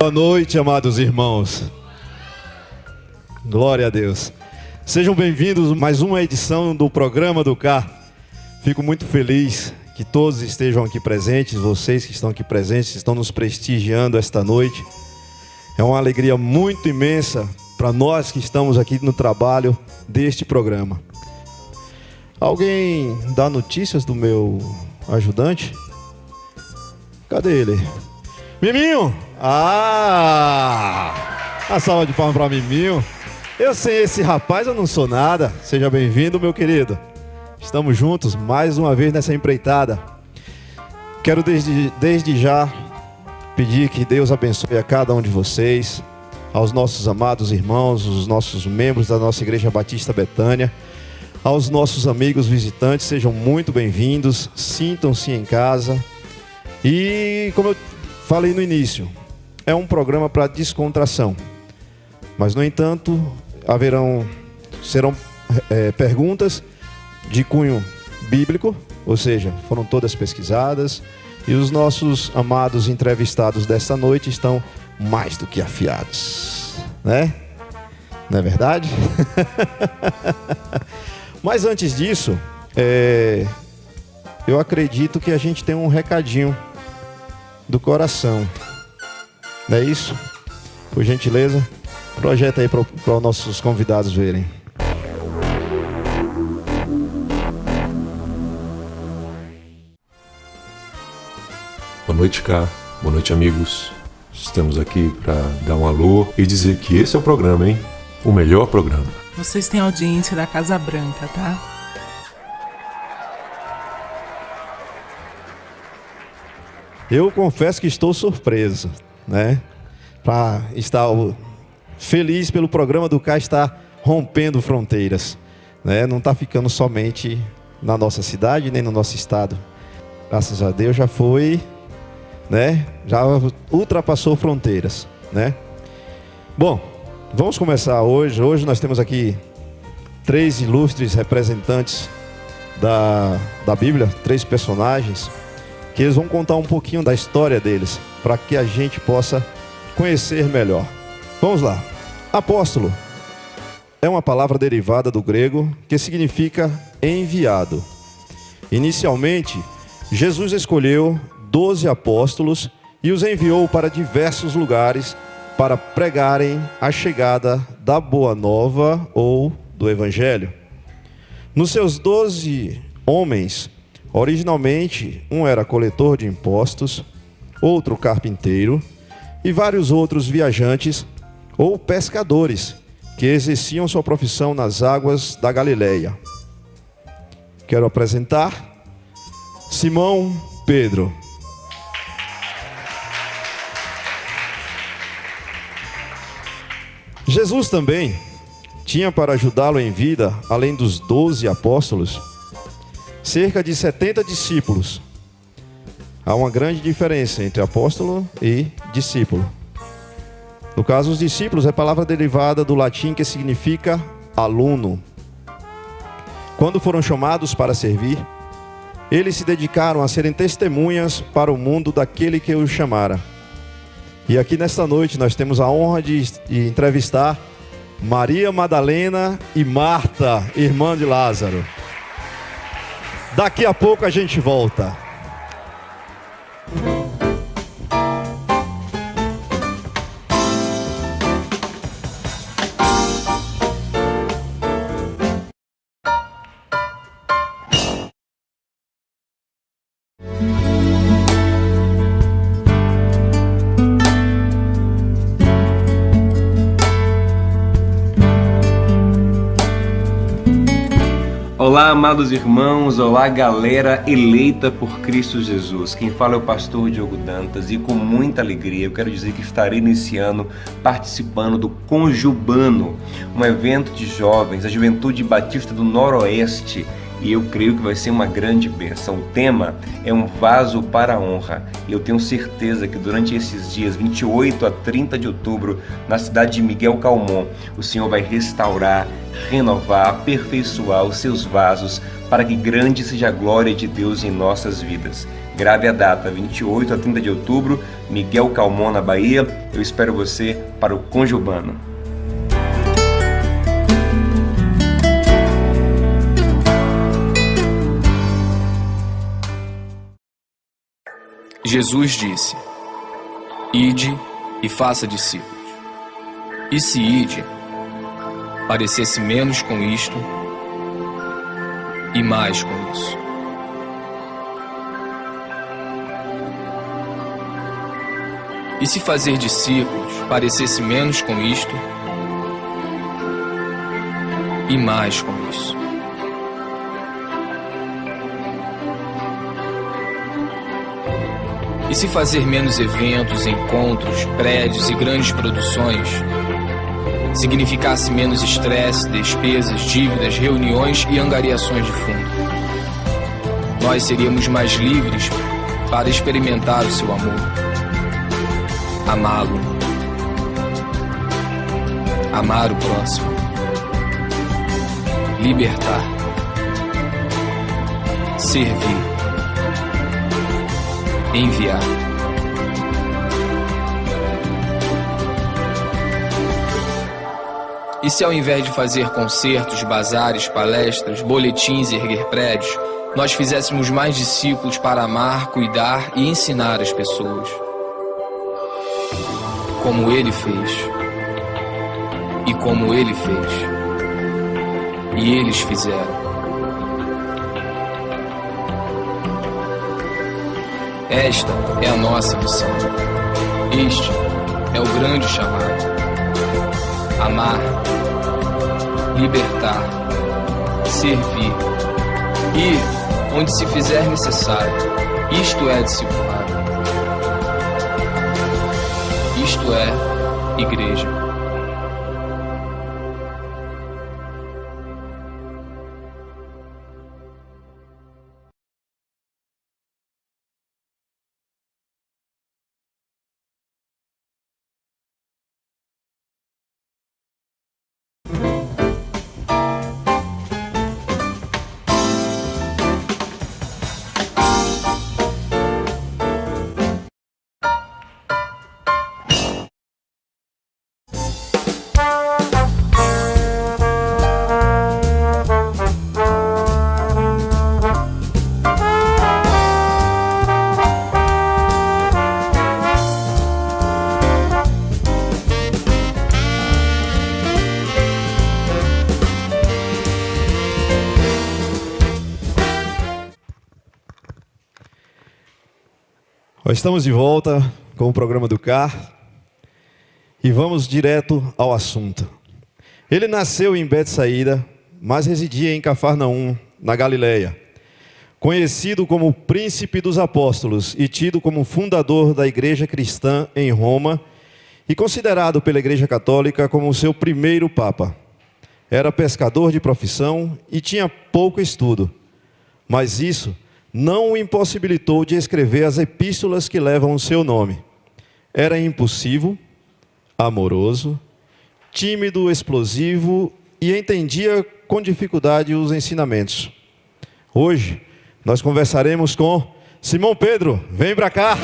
Boa noite, amados irmãos. Glória a Deus. Sejam bem-vindos a mais uma edição do programa do CAR. Fico muito feliz que todos estejam aqui presentes, vocês que estão aqui presentes, estão nos prestigiando esta noite. É uma alegria muito imensa para nós que estamos aqui no trabalho deste programa. Alguém dá notícias do meu ajudante? Cadê ele? Miminho! A salva de palmas para Miminho. Eu sem esse rapaz eu não sou nada. Seja bem-vindo, meu querido. Estamos juntos mais uma vez nessa empreitada. Quero desde já pedir que Deus abençoe a cada um de vocês, aos nossos amados irmãos, os nossos membros da nossa Igreja Batista Betânia, aos nossos amigos visitantes, sejam muito bem-vindos, sintam-se em casa. E como eu falei no início, é um programa para descontração, mas no entanto serão perguntas de cunho bíblico, ou seja, foram todas pesquisadas, e os nossos amados entrevistados desta noite estão mais do que afiados, né? Não é verdade? Mas antes disso, eu acredito que a gente tem um recadinho do coração. Não é isso? Por gentileza, projeta aí para os nossos convidados verem. Boa noite, Cá. Boa noite, amigos. Estamos aqui para dar um alô e dizer que esse é o programa, hein? O melhor programa. Vocês têm audiência da Casa Branca, tá? Eu confesso que estou surpreso, né? Para estar feliz pelo programa do CAR estar rompendo fronteiras, né? Não está ficando somente na nossa cidade, nem no nosso estado. Graças a Deus já foi, né? Já ultrapassou fronteiras, né? Bom, vamos começar hoje. Hoje nós temos aqui 3 ilustres representantes da Bíblia, 3 personagens, que eles vão contar um pouquinho da história deles, para que a gente possa conhecer melhor. Vamos lá. Apóstolo é uma palavra derivada do grego que significa enviado. Inicialmente, Jesus escolheu 12 apóstolos e os enviou para diversos lugares para pregarem a chegada da Boa Nova ou do Evangelho. Nos seus 12 homens, originalmente, um era coletor de impostos, outro carpinteiro e vários outros viajantes ou pescadores que exerciam sua profissão nas águas da Galileia. Quero apresentar Simão Pedro. Jesus também tinha para ajudá-lo em vida, além dos 12 apóstolos, cerca de 70 discípulos. Há uma grande diferença entre apóstolo e discípulo. No caso, os discípulos é palavra derivada do latim que significa aluno. Quando foram chamados para servir, eles se dedicaram a serem testemunhas para o mundo daquele que os chamara. E aqui nesta noite nós temos a honra de entrevistar Maria Madalena e Marta, irmã de Lázaro. Daqui a pouco a gente volta. Olá, amados irmãos, olá, galera eleita por Cristo Jesus. Quem fala é o pastor Diogo Dantas e com muita alegria eu quero dizer que estarei nesse ano participando do Conjubano, um evento de jovens da Juventude Batista do Noroeste, e eu creio que vai ser uma grande bênção. O tema é um vaso para a honra. E eu tenho certeza que durante esses dias, 28 a 30 de outubro, na cidade de Miguel Calmon, o Senhor vai restaurar, renovar, aperfeiçoar os seus vasos para que grande seja a glória de Deus em nossas vidas. Grave a data, 28 a 30 de outubro, Miguel Calmon, na Bahia. Eu espero você para o Conge Urbano. Jesus disse: Ide e faça discípulos. E se ide parecesse menos com isto e mais com isso? E se fazer discípulos parecesse menos com isto e mais com isso? E se fazer menos eventos, encontros, prédios e grandes produções significasse menos estresse, despesas, dívidas, reuniões e angariações de fundo? Nós seríamos mais livres para experimentar o seu amor, amá-lo, amar o próximo, libertar, servir, enviar. E se ao invés de fazer concertos, bazares, palestras, boletins e erguer prédios, nós fizéssemos mais discípulos para amar, cuidar e ensinar as pessoas? Como ele fez. E como ele fez. E eles fizeram. Esta é a nossa missão. Este é o grande chamado. Amar, libertar, servir, ir onde se fizer necessário. Isto é discipulado. Isto é igreja. Estamos de volta com o programa do CAR e vamos direto ao assunto. Ele nasceu em Betsaída, mas residia em Cafarnaum, na Galileia. Conhecido como o príncipe dos apóstolos e tido como fundador da igreja cristã em Roma e considerado pela igreja católica como o seu primeiro papa. Era pescador de profissão e tinha pouco estudo, mas isso não o impossibilitou de escrever as epístolas que levam o seu nome. Era impulsivo, amoroso, tímido, explosivo e entendia com dificuldade os ensinamentos. Hoje, nós conversaremos com Simão Pedro. Vem para cá!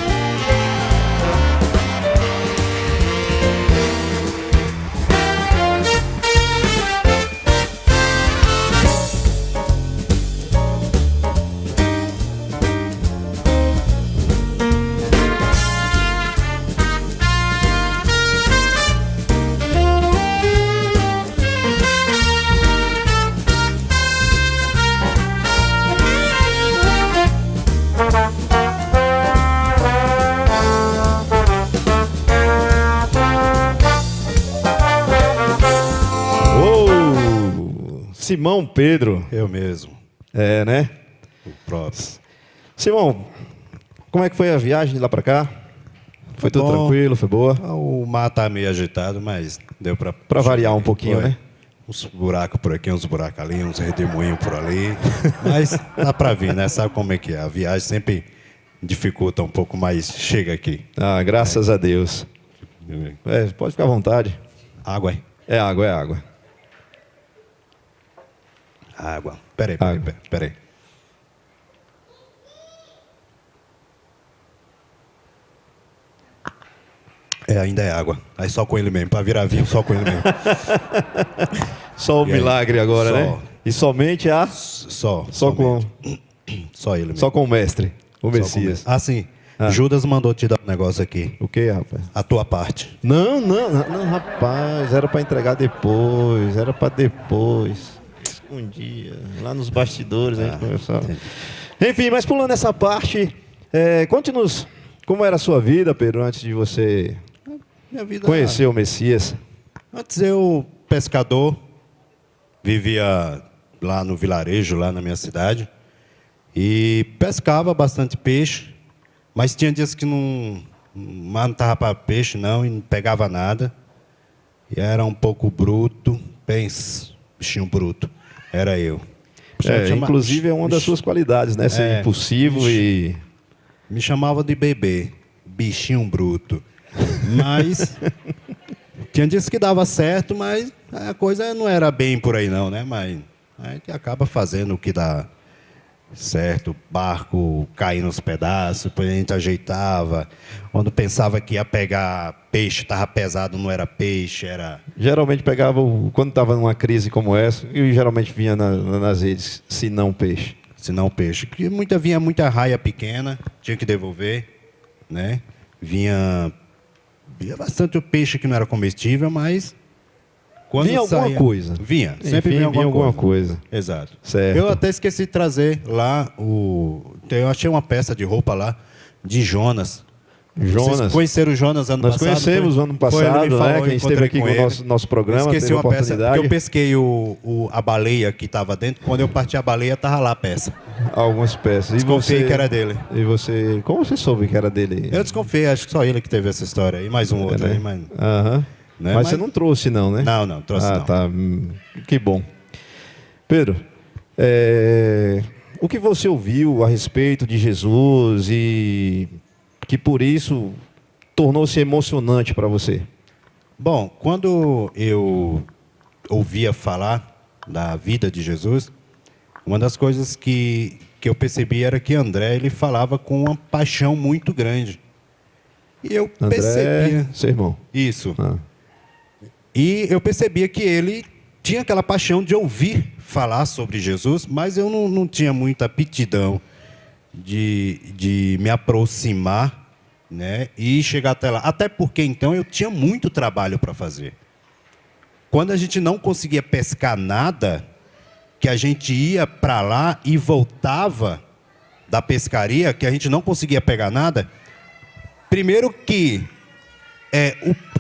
Simão Pedro. Eu mesmo. É, né? O próprio. Simão, como é que foi a viagem de lá pra cá? Foi tudo bom. tranquilo, foi boa? O mar tá meio agitado, mas deu pra variar um pouquinho, foi. né? Uns buracos por aqui, uns buracos ali, uns redemoinhos por ali. Mas dá pra vir, né? Sabe como é que é? A viagem sempre dificulta um pouco, mas chega aqui. Ah, graças a Deus. Pode ficar à vontade. Água, hein? É água, é água. Água. Peraí. Ainda é água. Aí só com ele mesmo. Para virar vinho, só com ele mesmo. Só o E aí? milagre agora, Só. né? E somente a... Só com... Só ele mesmo. Só com o mestre, o Só com Messias. ele. Ah, sim. Judas mandou te dar um negócio aqui. O que, rapaz? A tua parte. Não, rapaz. Era pra entregar depois. Era pra depois. Escondia. Lá nos bastidores a gente conversava. Entendi. Enfim, mas pulando essa parte, conte-nos como era a sua vida, Pedro, antes de você Minha vida... conhecer o Messias. Antes eu, pescador, vivia lá no vilarejo, lá na minha cidade, e pescava bastante peixe, mas tinha dias que não estava para peixe não, e não pegava nada, e era um pouco bruto, pense, bichinho bruto, era eu. Inclusive é uma das suas qualidades, né? Ser impulsivo e... Me chamava de bebê, bichinho bruto, mas... Tinha dias que dava certo, mas a coisa não era bem por aí não, né? Mas a gente acaba fazendo o que dá certo. Barco caía nos pedaços, depois a gente ajeitava. Quando pensava que ia pegar peixe, estava pesado, não era peixe, era... Geralmente pegava, quando estava numa crise como essa, e geralmente vinha nas redes, se não peixe. Se não peixe. Porque vinha muita raia pequena, tinha que devolver, né? Vinha bastante o peixe que não era comestível, mas... Quando vinha alguma coisa. Vinha, sempre Enfim, vinha alguma coisa. Exato. Certo. Eu até esqueci de trazer lá eu achei uma peça de roupa lá de Jonas. Vocês conheceram o Jonas ano passado? Nós conhecemos o ano passado, né? Quem esteve aqui com o nosso programa, esqueci teve a uma peça, oportunidade. porque eu pesquei a baleia que estava dentro. Quando eu parti a baleia, estava lá a peça. Algumas peças. Desconfiei que era dele. E você... Como você soube que era dele? Eu desconfiei, acho que só ele que teve essa história. E mais um outro né? aí, mas... Aham. Né? Mas você não trouxe não, né? Não, trouxe não. Tá. Que bom. Pedro, o que você ouviu a respeito de Jesus e que por isso tornou-se emocionante para você? Bom, quando eu ouvia falar da vida de Jesus, uma das coisas que eu percebi era que André ele falava com uma paixão muito grande. E eu percebia... seu irmão. Isso. E eu percebia que ele tinha aquela paixão de ouvir falar sobre Jesus, mas eu não tinha muita aptidão de me aproximar, né, e chegar até lá. Até porque, então, eu tinha muito trabalho para fazer. Quando a gente não conseguia pescar nada, que a gente ia para lá e voltava da pescaria, que a gente não conseguia pegar nada, primeiro que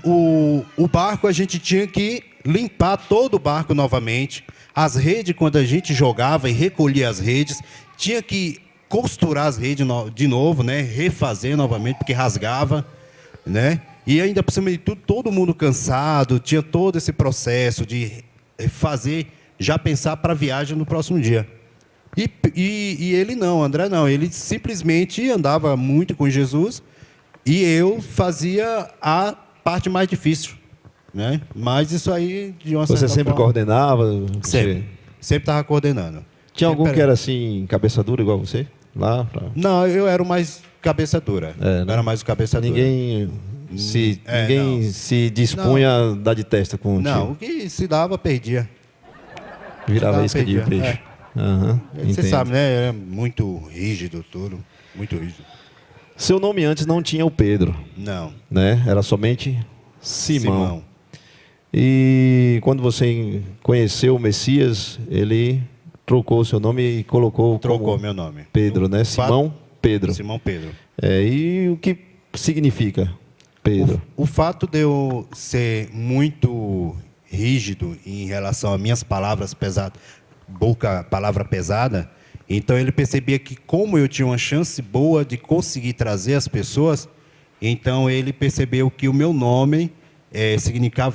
o barco a gente tinha que limpar todo o barco novamente. As redes, quando a gente jogava e recolhia as redes, tinha que costurar as redes de novo, né? Refazer novamente, porque rasgava, né? E ainda por cima de tudo, todo mundo cansado, tinha todo esse processo de fazer, já pensar para a viagem no próximo dia. E ele não, André não, ele simplesmente andava muito com Jesus e eu fazia a parte mais difícil, né? Mas isso aí, de uma certa Você sempre forma, coordenava? Sempre estava coordenando. Tinha algum que era assim, cabeça dura igual você? Lá pra... Não, eu era o mais cabeça dura. Né? Eu era mais o cabeça dura. Ninguém se dispunha a dar de testa com o Não, tio. o que se dava, perdia. Virava isca de perdia. peixe. Aham, Você entendo. sabe, né? Era muito rígido tudo. Muito rígido. Seu nome antes não tinha o Pedro, Não. né? Era somente Simão. E quando você conheceu o Messias, ele trocou o seu nome e colocou Trocou como meu nome. Pedro, né? fato- Simão Pedro. Simão Pedro. E o que significa Pedro? O fato de eu ser muito rígido em relação às minhas palavras pesadas, palavra pesada, então ele percebia que como eu tinha uma chance boa de conseguir trazer as pessoas, então ele percebeu que o meu nome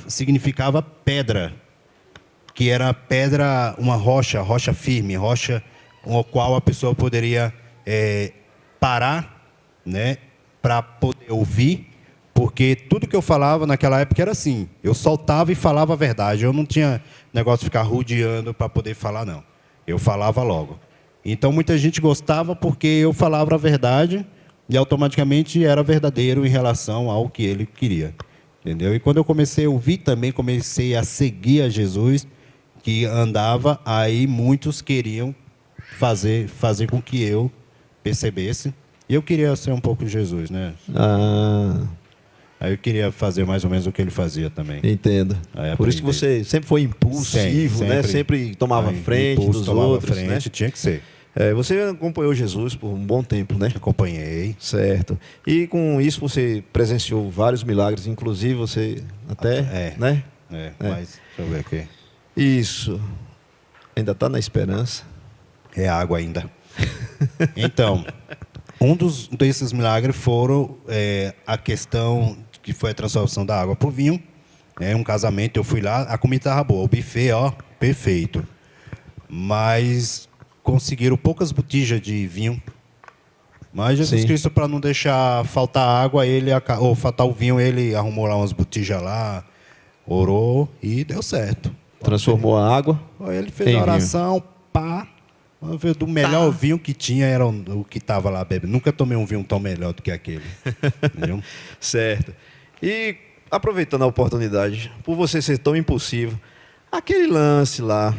significava pedra, que era pedra, uma rocha firme, rocha com a qual a pessoa poderia parar, né, para poder ouvir, porque tudo que eu falava naquela época era assim, eu soltava e falava a verdade, eu não tinha negócio de ficar rodeando para poder falar, não. Eu falava logo. Então, muita gente gostava porque eu falava a verdade e automaticamente era verdadeiro em relação ao que ele queria. Entendeu? E quando eu comecei a ouvir também, comecei a seguir a Jesus, que andava, aí muitos queriam fazer com que eu percebesse. E eu queria ser um pouco Jesus, né? Aí eu queria fazer mais ou menos o que ele fazia também. Entendo. Aí Por isso que você sempre foi impulsivo, né? Sempre tomava frente dos outros, né? Tinha que ser. Você acompanhou Jesus por um bom tempo, né? Acompanhei. Certo. E com isso você presenciou vários milagres, inclusive você até, né? Mas deixa eu ver aqui. Isso. Ainda está na esperança. É água ainda. Então, desses milagres foram a questão que foi a transformação da água para o vinho. Um casamento, eu fui lá, a comida estava boa, o buffet, ó, perfeito. Mas conseguiram poucas botijas de vinho. Mas Jesus Cristo, para não deixar faltar água, ou faltar o vinho, ele arrumou lá umas botijas lá, orou e deu certo. Transformou a água. Ele fez a oração, pá. Do melhor vinho que tinha era o que estava lá bebendo. Nunca tomei um vinho tão melhor do que aquele. Entendeu? Certo. E aproveitando a oportunidade, por você ser tão impulsivo, aquele lance lá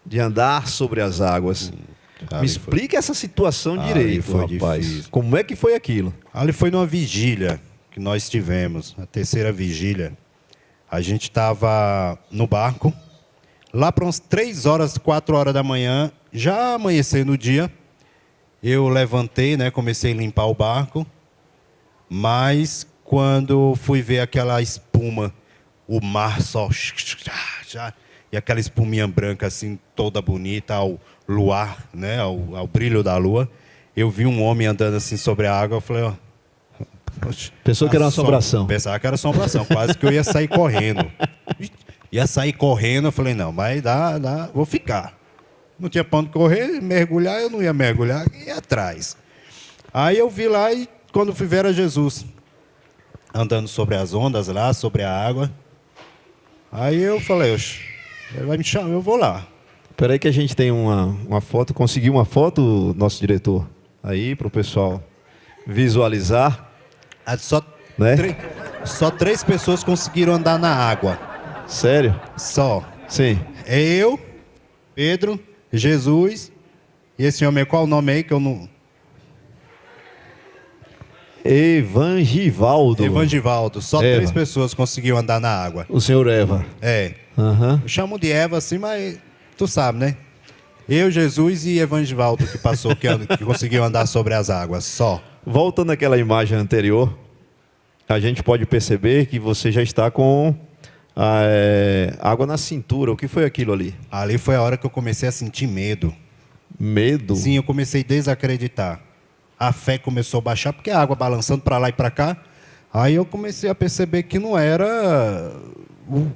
de andar sobre as águas. Me explica essa situação direito, rapaz. Difícil. Como é que foi aquilo? Ali foi numa vigília que nós tivemos, a terceira vigília. A gente estava no barco. Lá para umas 3 horas, 4 horas da manhã, já amanhecendo o dia, eu levantei, né, comecei a limpar o barco, mas quando fui ver aquela espuma, o mar só... E aquela espuminha branca, assim, toda bonita, ao luar, né, ao brilho da lua, eu vi um homem andando assim sobre a água, eu falei, ó... Pensou que era uma assombração. Pensava que era assombração, quase que eu ia sair correndo. Ia sair correndo, eu falei, não, mas dá, vou ficar. Não tinha pra onde correr, mergulhar, eu não ia mergulhar, ia atrás. Aí eu vi lá e quando fui ver era Jesus, andando sobre as ondas lá, sobre a água. Aí eu falei, ele vai me chamar, eu vou lá. Espera aí que a gente tem uma foto, conseguiu uma foto, nosso diretor, aí para o pessoal visualizar. Só 3 pessoas conseguiram andar na água. Sério? Só. Sim. É eu, Pedro, Jesus e esse homem, qual o nome aí que eu não... Evangivaldo. Só Eva. 3 pessoas conseguiram andar na água. O senhor Eva. Eu chamo de Eva assim, mas tu sabe, né? Eu, Jesus e Evangivaldo que passou, que conseguiu andar sobre as águas, só. Voltando àquela imagem anterior, a gente pode perceber que você já está com água na cintura. O que foi aquilo ali? Ali foi a hora que eu comecei a sentir medo. Medo? Sim, eu comecei a desacreditar. A fé começou a baixar, porque a água balançando para lá e para cá. Aí eu comecei a perceber que não era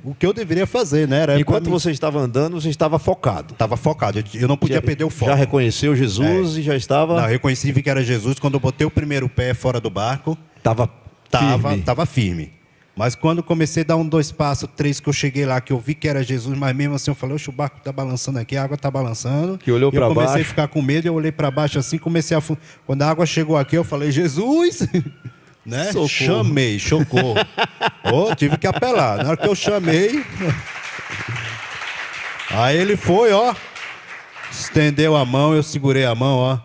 o que eu deveria fazer, né? Enquanto você estava andando, você estava focado. Estava focado, eu não podia perder o foco. Já reconheceu Jesus e já estava... Não, eu reconheci, vi que era Jesus. Quando eu botei o primeiro pé fora do barco, estava firme. Mas quando comecei a dar 1, 2 passos, 3, que eu cheguei lá, que eu vi que era Jesus, mas mesmo assim eu falei, oxe, o barco está balançando aqui, a água está balançando. Que olhou para baixo. Eu comecei a ficar com medo, eu olhei para baixo assim, comecei a... Quando a água chegou aqui, eu falei, Jesus! Né? Socorro. Chamei, socorro. Tive que apelar. Na hora que eu chamei... Aí ele foi, ó, estendeu a mão, eu segurei a mão, ó.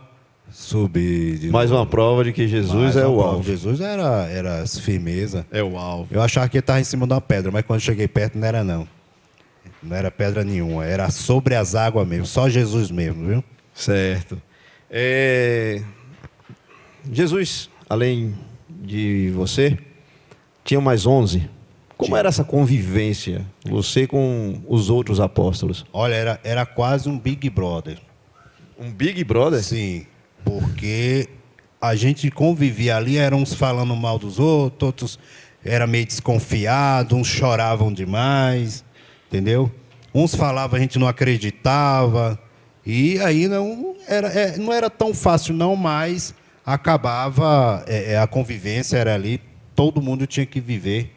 Subi. Mais uma prova de que Jesus é o alvo. Jesus era firmeza. É o alvo. Eu achava que ele estava em cima de uma pedra, mas quando cheguei perto não era não. Não era pedra nenhuma, era sobre as águas mesmo, só Jesus mesmo, viu? Certo. Jesus, além de você, tinha mais 11. Como era essa convivência, você com os outros apóstolos? Olha, era quase um Big Brother. Um Big Brother? Sim, porque a gente convivia ali, eram uns falando mal dos outros era meio desconfiado, uns choravam demais, entendeu? Uns falavam, a gente não acreditava, e aí não era tão fácil não, mas acabava, a convivência era ali, todo mundo tinha que viver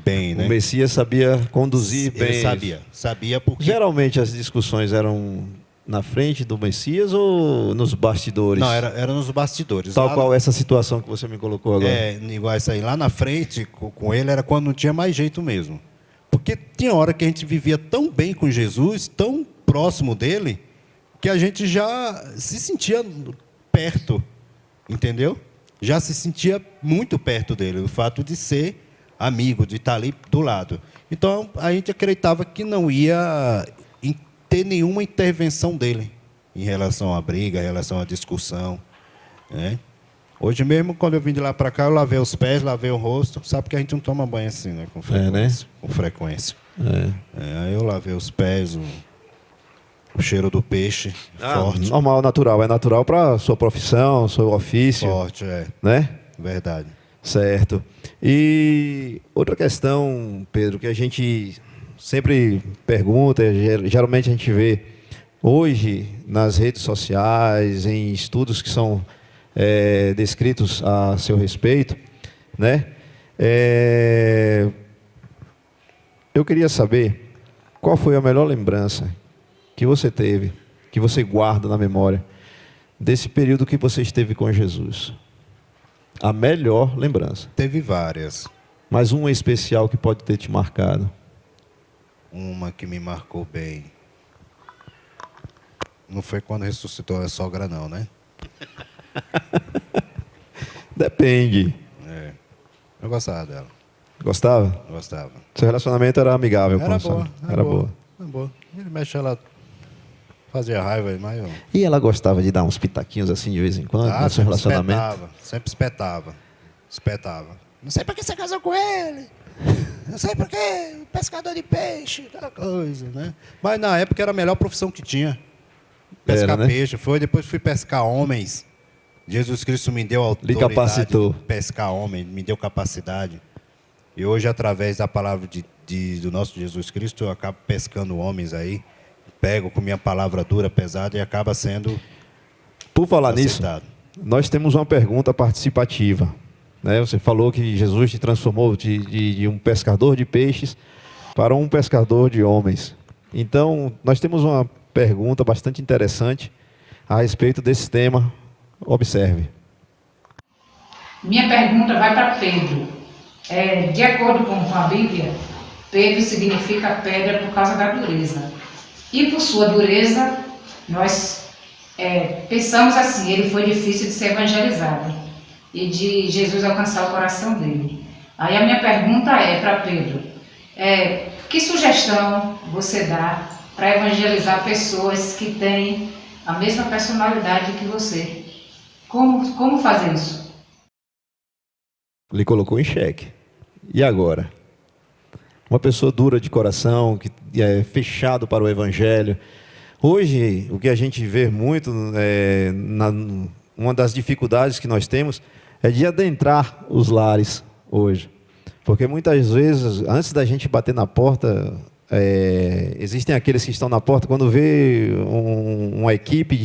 bem, né? O Messias sabia conduzir bem. Ele sabia porque... Geralmente as discussões eram na frente do Messias ou nos bastidores? Não, era nos bastidores. Tal qual essa situação que você me colocou agora. Igual essa aí. Lá na frente, com ele, era quando não tinha mais jeito mesmo. Porque tinha hora que a gente vivia tão bem com Jesus, tão próximo dele, que a gente já se sentia perto, entendeu? Já se sentia muito perto dele, o fato de ser amigo, de estar ali do lado. Então, a gente acreditava que não ia ter nenhuma intervenção dele em relação à briga, em relação à discussão, né? Hoje mesmo, quando eu vim de lá para cá, eu lavei os pés, lavei o rosto. Sabe que a gente não toma banho assim, né? Com frequência. Né? Com frequência. Aí eu lavei os pés, o cheiro do peixe, forte. Normal, natural. É natural para sua profissão, seu ofício. Forte, né? Verdade. Certo. E outra questão, Pedro, que a gente sempre pergunta, geralmente a gente vê hoje nas redes sociais, em estudos que são descritos a seu respeito, né? Eu queria saber qual foi a melhor lembrança que você teve, que você guarda na memória, desse período que você esteve com Jesus. A melhor lembrança. Teve várias. Mas uma especial que pode ter te marcado. Uma que me marcou bem. Não foi quando ressuscitou a sogra, não, né? Depende. Eu gostava dela. Gostava? Gostava. Seu relacionamento era amigável Era com a boa. sogra? Era boa. Era boa. Ele mexe, ela fazia raiva, mas eu... E ela gostava de dar uns pitaquinhos assim de vez em quando no seu relacionamento? Sempre espetava. Não sei por que você casou com ele. Não sei por que pescador de peixe, aquela coisa, né? Mas na época era a melhor profissão que tinha. Pescar né? peixe. Depois fui pescar homens. Jesus Cristo me deu autoridade. Lhe capacitou. De pescar homem, me deu capacidade. E hoje, através da palavra do nosso Jesus Cristo, eu acabo pescando homens aí. Pego com minha palavra dura, pesada e acaba sendo... Por falar nisso, nós temos uma pergunta participativa. Né? Você falou que Jesus te transformou de um pescador de peixes para um pescador de homens. Então, nós temos uma pergunta bastante interessante a respeito desse tema. Observe. Minha pergunta vai para Pedro. De acordo com a Bíblia, Pedro significa pedra por causa da dureza. E por sua dureza, nós pensamos assim, ele foi difícil de ser evangelizado e de Jesus alcançar o coração dele. Aí a minha pergunta é para Pedro, que sugestão você dá para evangelizar pessoas que têm a mesma personalidade que você? Como fazer isso? Lhe colocou em xeque. E agora? Uma pessoa dura de coração, que é fechado para o evangelho. Hoje, o que a gente vê muito, uma das dificuldades que nós temos é de adentrar os lares hoje. Porque muitas vezes, antes da gente bater na porta, existem aqueles que estão na porta, quando vê uma equipe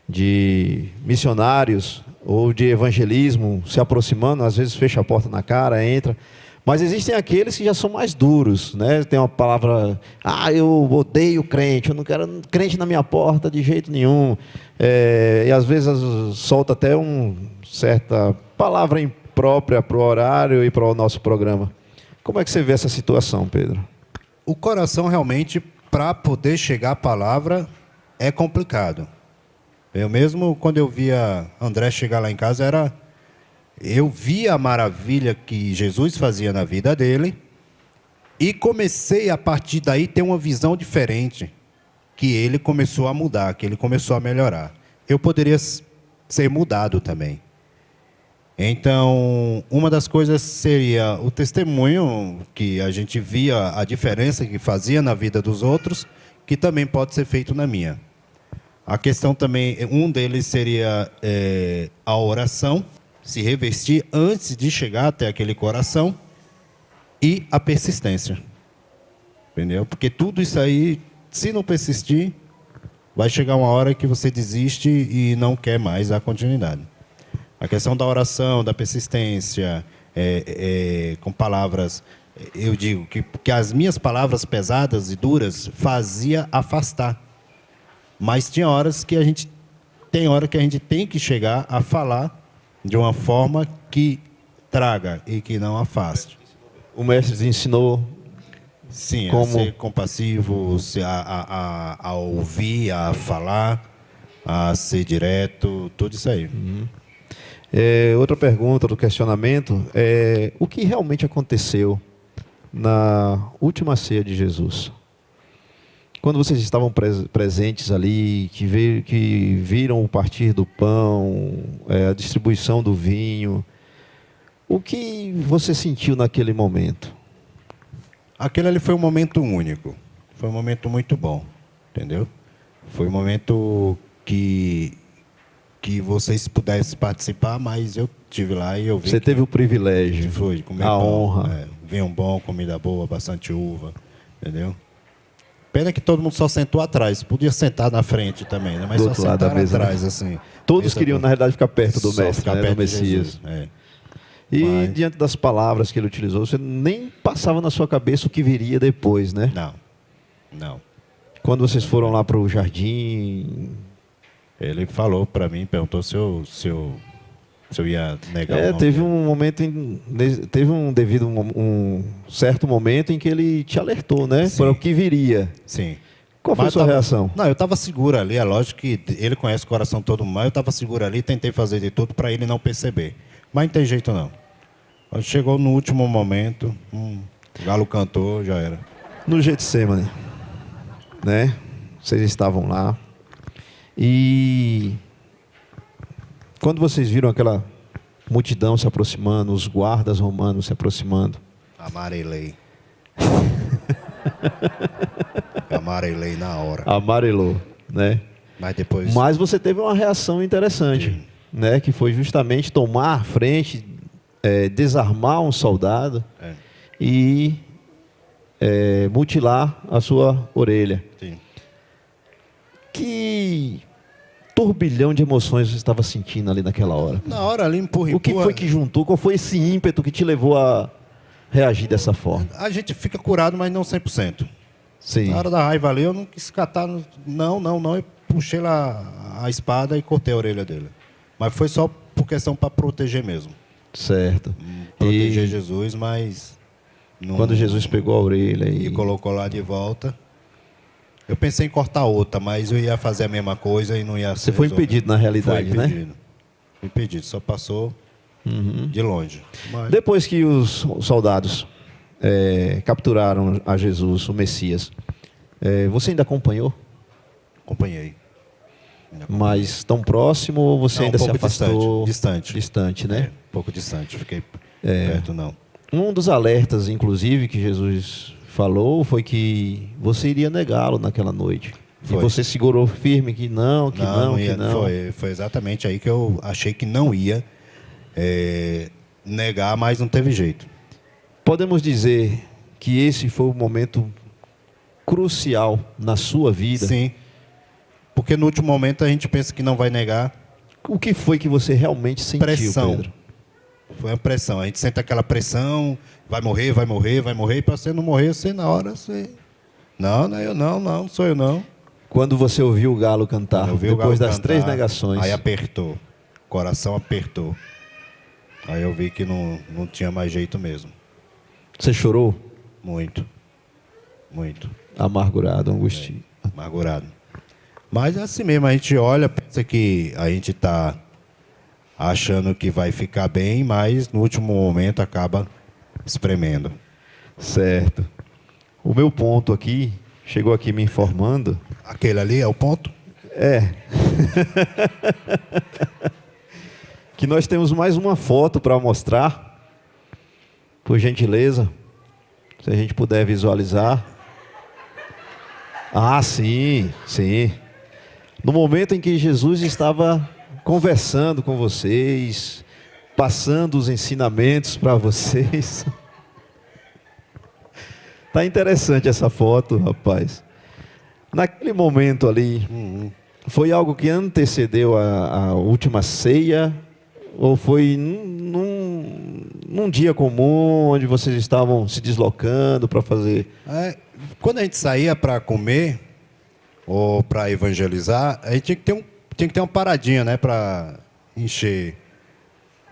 de missionários ou de evangelismo se aproximando, às vezes fecha a porta na cara, entra. Mas existem aqueles que já são mais duros, né? Tem uma palavra, eu odeio crente, eu não quero crente na minha porta de jeito nenhum. E às vezes solta até uma certa palavra imprópria para o horário e para o nosso programa. Como é que você vê essa situação, Pedro? O coração realmente, para poder chegar à palavra, é complicado. Eu mesmo, quando eu via André chegar lá em casa, eu via a maravilha que Jesus fazia na vida dele e comecei, a partir daí, ter uma visão diferente, que ele começou a mudar, que ele começou a melhorar. Eu poderia ser mudado também. Então, uma das coisas seria o testemunho, que a gente via a diferença que fazia na vida dos outros, que também pode ser feito na minha. A questão também, um deles seria a oração, se revestir antes de chegar até aquele coração, e a persistência. Entendeu? Porque tudo isso aí, se não persistir, vai chegar uma hora que você desiste e não quer mais a continuidade. A questão da oração, da persistência, com palavras, eu digo que as minhas palavras pesadas e duras fazia afastar. Mas tem hora que a gente tem que chegar a falar de uma forma que traga e que não afaste. O mestre te ensinou Sim, como... a ser compassivo, a ouvir, a falar, a ser direto, tudo isso aí. Outra pergunta, outro questionamento, o que realmente aconteceu na última ceia de Jesus? Quando vocês estavam presentes ali, que viram o partir do pão, a distribuição do vinho, o que você sentiu naquele momento? Aquele ali foi um momento único, foi um momento muito bom, entendeu? Foi um momento que vocês pudessem participar, mas eu estive lá e eu vi. Você teve o privilégio, foi comer a pão, honra. Vinho bom, comida boa, bastante uva, entendeu? Pena que todo mundo só sentou atrás. Podia sentar na frente também, né? Mas Do só outro lado da sentaram mesa, atrás, né? assim. Todos queriam, na realidade, ficar perto do Só mestre, ficar né? perto Do de Messias. Jesus, E Mas- diante das palavras que ele utilizou, você nem passava na sua cabeça o que viria depois, né? Não. Quando vocês foram lá para o jardim... Ele falou para mim, perguntou se eu ia negar o nome teve dele. um momento, teve um certo momento em que ele te alertou, né? Sim. Para o que viria. Sim. Qual foi a Mas sua reação? Não, eu estava seguro ali. É lógico que ele conhece o coração de todo mundo, mas eu estava seguro ali, tentei fazer de tudo para ele não perceber. Mas não tem jeito não. Quando chegou no último momento, o galo cantou, já era. No Getsemane, né? Vocês estavam lá. E quando vocês viram aquela multidão se aproximando, os guardas romanos se aproximando, Amarelei. Amarelei na hora. amarelou, né? Mas depois... Mas você teve uma reação interessante, né? Que foi justamente tomar a frente, desarmar um soldado e mutilar a sua orelha. Sim. Que turbilhão de emoções você estava sentindo ali naquela hora? Na hora ali, empurra. O que foi que juntou? Qual foi esse ímpeto que te levou a reagir dessa forma? A gente fica curado, mas não 100%. Sim. Na hora da raiva ali, eu não quis catar. Não. Eu puxei lá a espada e cortei a orelha dele. Mas foi só por questão para proteger mesmo. Certo. Proteger E Jesus, mas... não- quando Jesus pegou a orelha e colocou lá de volta, eu pensei em cortar outra, mas eu ia fazer a mesma coisa e não ia ser Você foi resolvido. impedido na realidade, Foi né? impedido. Impedido, só passou de longe. Mas... Depois que os soldados capturaram a Jesus, o Messias, você ainda acompanhou? Acompanhei. Mas tão próximo ou você Não, ainda um se pouco afastou? distante. Distante, né? Um pouco distante, fiquei perto não. Um dos alertas, inclusive, que Jesus falou foi que você iria negá-lo naquela noite. Foi. E você segurou firme que não, que não, ia, que não. Foi exatamente aí que eu achei que não ia negar, mas não teve jeito. Podemos dizer que esse foi o momento crucial na sua vida? Sim. Porque no último momento a gente pensa que não vai negar. O que foi que você realmente sentiu, Pressão. Pedro? Foi uma pressão. A gente sente aquela pressão, vai morrer, e para você não morrer, você na hora, você... Não eu não sou eu não. Quando você ouviu o galo cantar, Eu vi o depois galo das cantar, 3 negações, Aí apertou, o coração apertou. Aí eu vi que não tinha mais jeito mesmo. você chorou? Muito. Amargurado, angustiado. Amargurado. Mas é assim mesmo, a gente olha, pensa que a gente está achando que vai ficar bem, mas no último momento acaba espremendo. Certo. O meu ponto aqui, chegou aqui me informando, Aquele ali é o ponto? que nós temos mais uma foto para mostrar, por gentileza, se a gente puder visualizar. Ah, sim. No momento em que Jesus estava conversando com vocês, passando os ensinamentos para vocês. Tá interessante essa foto, rapaz. Naquele momento ali, foi algo que antecedeu a última ceia ou foi num dia comum, onde vocês estavam se deslocando para fazer... Quando a gente saía para comer ou para evangelizar, a gente tinha que ter uma paradinha, né, para encher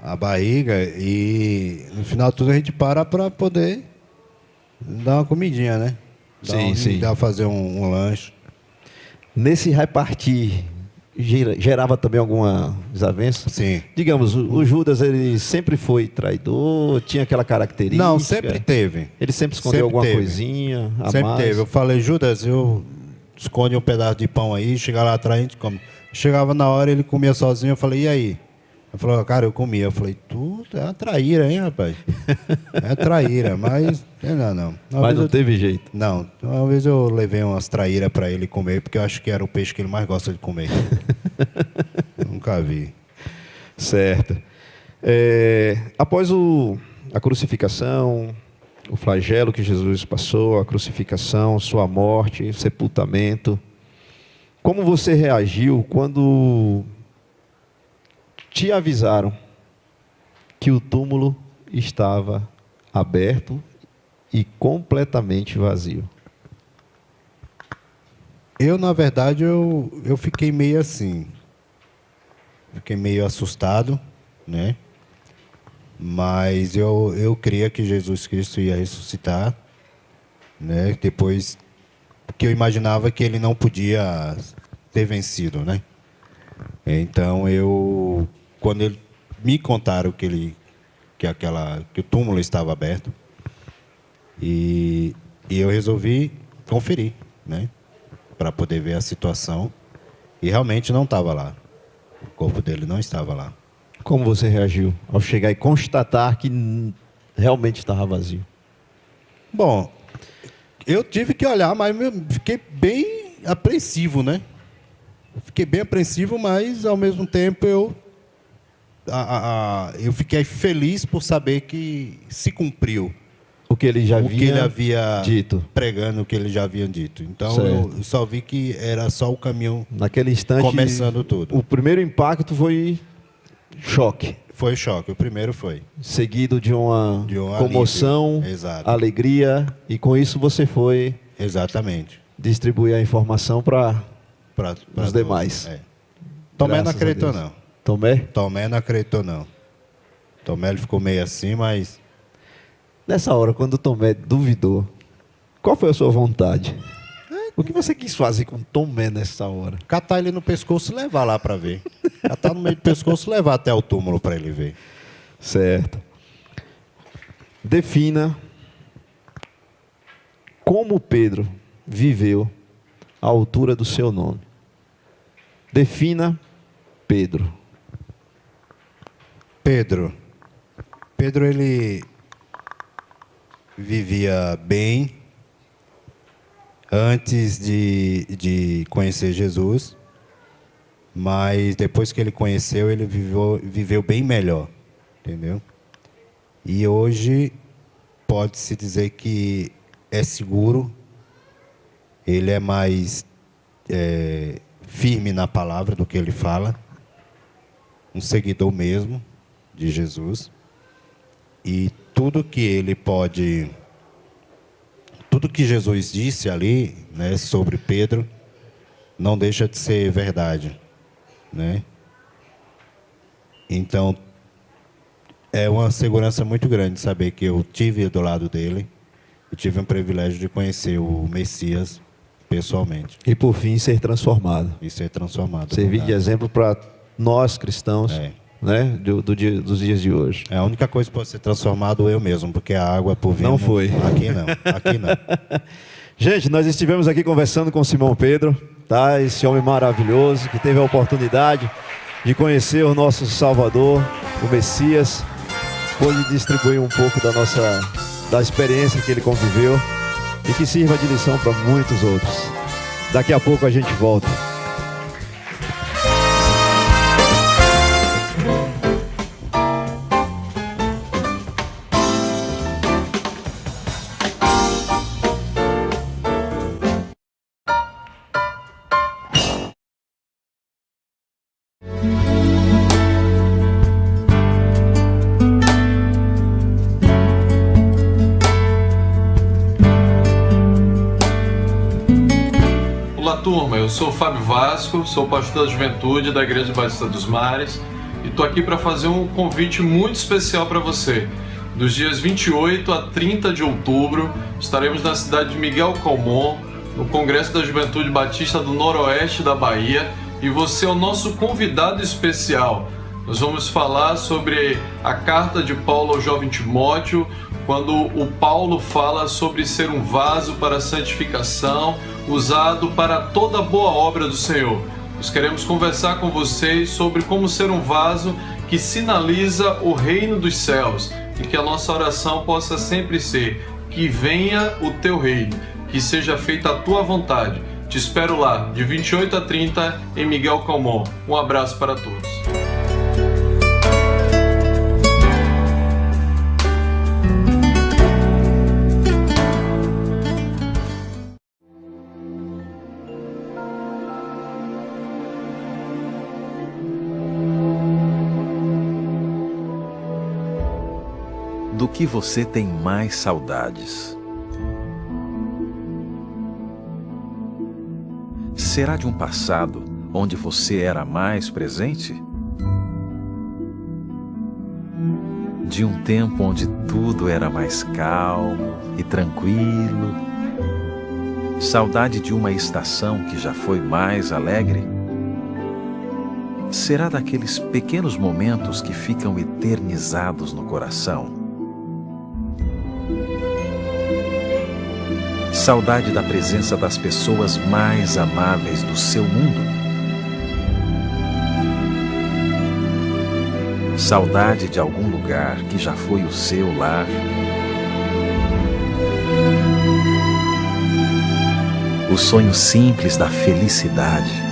a barriga, e no final de tudo a gente para poder dar uma comidinha, né? Dar fazer um lanche. Nesse repartir, gerava também alguma desavença? Sim. Digamos, o Judas, ele sempre foi traidor, tinha aquela característica? Não, sempre teve. Ele sempre escondeu alguma coisinha a sempre mais? teve. Eu falei, Judas, eu esconde um pedaço de pão aí, chega lá atrás, a gente come. Chegava na hora, ele comia sozinho, eu falei, e aí? Ele falou, cara, eu comia. Eu falei, tu é uma traíra, hein, rapaz? É traíra, mas... Não. Mas não teve jeito. Não. Uma vez eu levei umas traíras para ele comer, porque eu acho que era o peixe que ele mais gosta de comer. Nunca vi. Certo. Após a crucificação, o flagelo que Jesus passou, a crucificação, sua morte, sepultamento, como você reagiu quando te avisaram que o túmulo estava aberto e completamente vazio? Eu, na verdade, eu fiquei meio assim. Fiquei meio assustado, né? Mas eu cria que Jesus Cristo ia ressuscitar, né? Depois, porque eu imaginava que ele não podia ter vencido, né? Então quando me contaram que o túmulo estava aberto, e eu resolvi conferir, né? Para poder ver a situação, e realmente não estava lá. O corpo dele não estava lá. Como você reagiu ao chegar e constatar que realmente estava vazio? Bom, eu tive que olhar, mas fiquei bem apreensivo, né? Fiquei bem apreensivo, mas ao mesmo tempo eu fiquei feliz por saber que se cumpriu o que ele já havia dito, pregando o que ele já havia dito. Então eu só vi que era só o caminho naquele instante, começando tudo. O primeiro impacto foi choque. Foi choque, o primeiro foi. Seguido de uma comoção, alegria, e com isso você foi... Exatamente. Distribuir a informação para os demais. Tomé não acreditou, não. Tomé? Tomé não acreditou, não. Tomé ele ficou meio assim, mas... Nessa hora, quando Tomé duvidou, qual foi a sua vontade? O que você quis fazer com Tomé nessa hora? Catar ele no pescoço e levar lá para ver. Catar no meio do pescoço e levar até o túmulo para ele ver. Certo. Defina como Pedro viveu à altura do seu nome. Defina Pedro. Pedro, ele vivia bem antes de conhecer Jesus, mas depois que ele conheceu, ele viveu bem melhor, entendeu? E hoje pode-se dizer que é seguro, ele é mais firme na palavra do que ele fala, um seguidor mesmo de Jesus, e tudo que Jesus disse ali, né, sobre Pedro, não deixa de ser verdade, né? Então, é uma segurança muito grande saber que eu tive do lado dele, eu tive um privilégio de conhecer o Messias pessoalmente. E por fim, ser transformado. E ser transformado. Servir de exemplo para nós cristãos, né, dos dias de hoje. É a única coisa que pode ser transformado eu mesmo, porque a água por vinho... Não foi. Aqui não. Gente, nós estivemos aqui conversando com Simão Pedro, tá? Esse homem maravilhoso que teve a oportunidade de conhecer o nosso Salvador, o Messias, pôde distribuir um pouco da experiência que ele conviveu e que sirva de lição para muitos outros. Daqui a pouco a gente volta. turma, eu sou o Fábio Vasco, sou pastor da juventude da Igreja Batista dos Mares e estou aqui para fazer um convite muito especial para você. Dos dias 28 a 30 de outubro, estaremos na cidade de Miguel Calmon, no Congresso da Juventude Batista do Noroeste da Bahia, e você é o nosso convidado especial. Nós vamos falar sobre a carta de Paulo ao jovem Timóteo, quando o Paulo fala sobre ser um vaso para a santificação, usado para toda boa obra do Senhor. Nós queremos conversar com vocês sobre como ser um vaso que sinaliza o reino dos céus, e que a nossa oração possa sempre ser: que venha o teu reino, que seja feita a tua vontade. Te espero lá, de 28 a 30, em Miguel Calmon. Um abraço para todos. Do que você tem mais saudades? Será de um passado onde você era mais presente? De um tempo onde tudo era mais calmo e tranquilo? Saudade de uma estação que já foi mais alegre? Será daqueles pequenos momentos que ficam eternizados no coração? Saudade da presença das pessoas mais amáveis do seu mundo? Saudade de algum lugar que já foi o seu lar? O sonho simples da felicidade?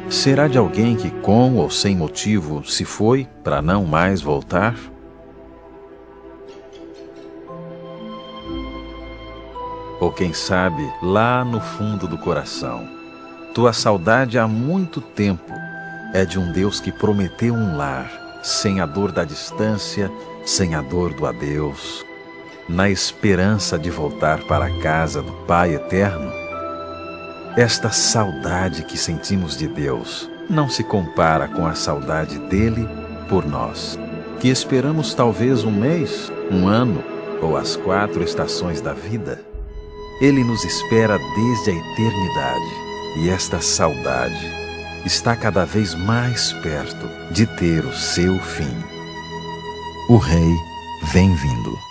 Será de alguém que, com ou sem motivo, se foi para não mais voltar? Ou quem sabe, lá no fundo do coração, tua saudade há muito tempo é de um Deus que prometeu um lar, sem a dor da distância, sem a dor do adeus, na esperança de voltar para a casa do Pai Eterno? Esta saudade que sentimos de Deus não se compara com a saudade dele por nós, que esperamos talvez um mês, um ano ou as 4 estações da vida. Ele nos espera desde a eternidade, e esta saudade está cada vez mais perto de ter o seu fim. O Rei vem vindo.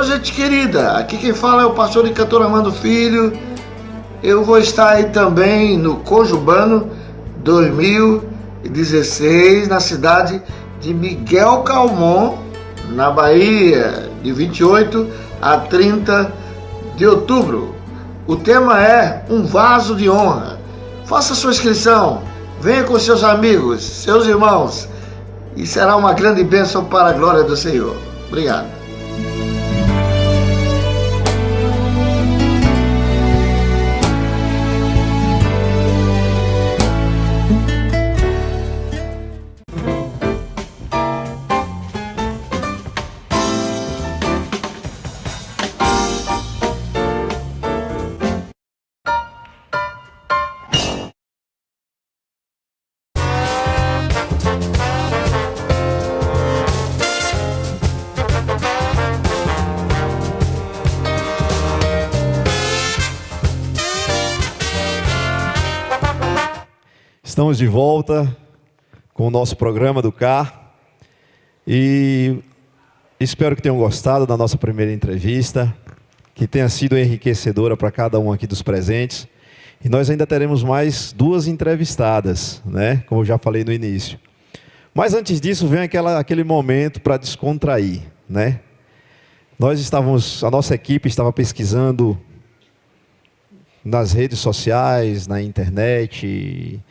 Gente querida, aqui quem fala é o pastor e cantor Armando Filho. Eu vou estar aí também no Cojubano 2016, na cidade de Miguel Calmon, na Bahia, de 28 a 30 de outubro. O tema é Um Vaso de Honra. Faça sua inscrição, venha com seus amigos, seus irmãos, e será uma grande bênção para a glória do Senhor. Obrigado. Estamos de volta com o nosso programa do CAR e espero que tenham gostado da nossa primeira entrevista, que tenha sido enriquecedora para cada um aqui dos presentes. E nós ainda teremos mais 2 entrevistadas, né? Como eu já falei no início. Mas antes disso vem aquele momento para descontrair, né? A nossa equipe estava pesquisando nas redes sociais, na internet,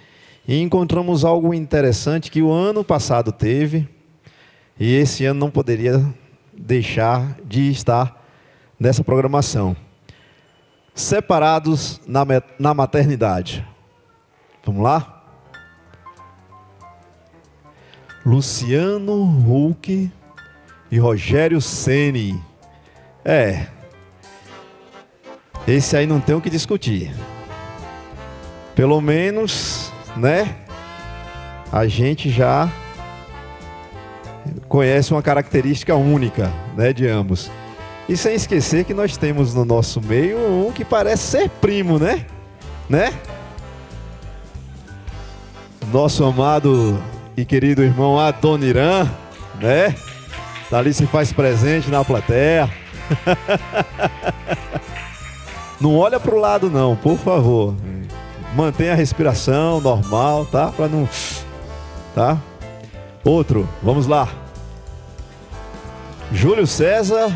e encontramos algo interessante que o ano passado teve, e esse ano não poderia deixar de estar nessa programação. Separados na maternidade. Vamos lá? Luciano Huck e Rogério Ceni. Esse aí não tem o que discutir. Pelo menos, né? A gente já conhece uma característica única, né, de ambos. E sem esquecer que nós temos no nosso meio um que parece ser primo, né? Nosso amado e querido irmão Adoniran, né? Dali se faz presente na plateia. Não olha pro lado não, por favor. Mantenha a respiração normal, tá? Para não... Tá? Outro, vamos lá. Júlio César,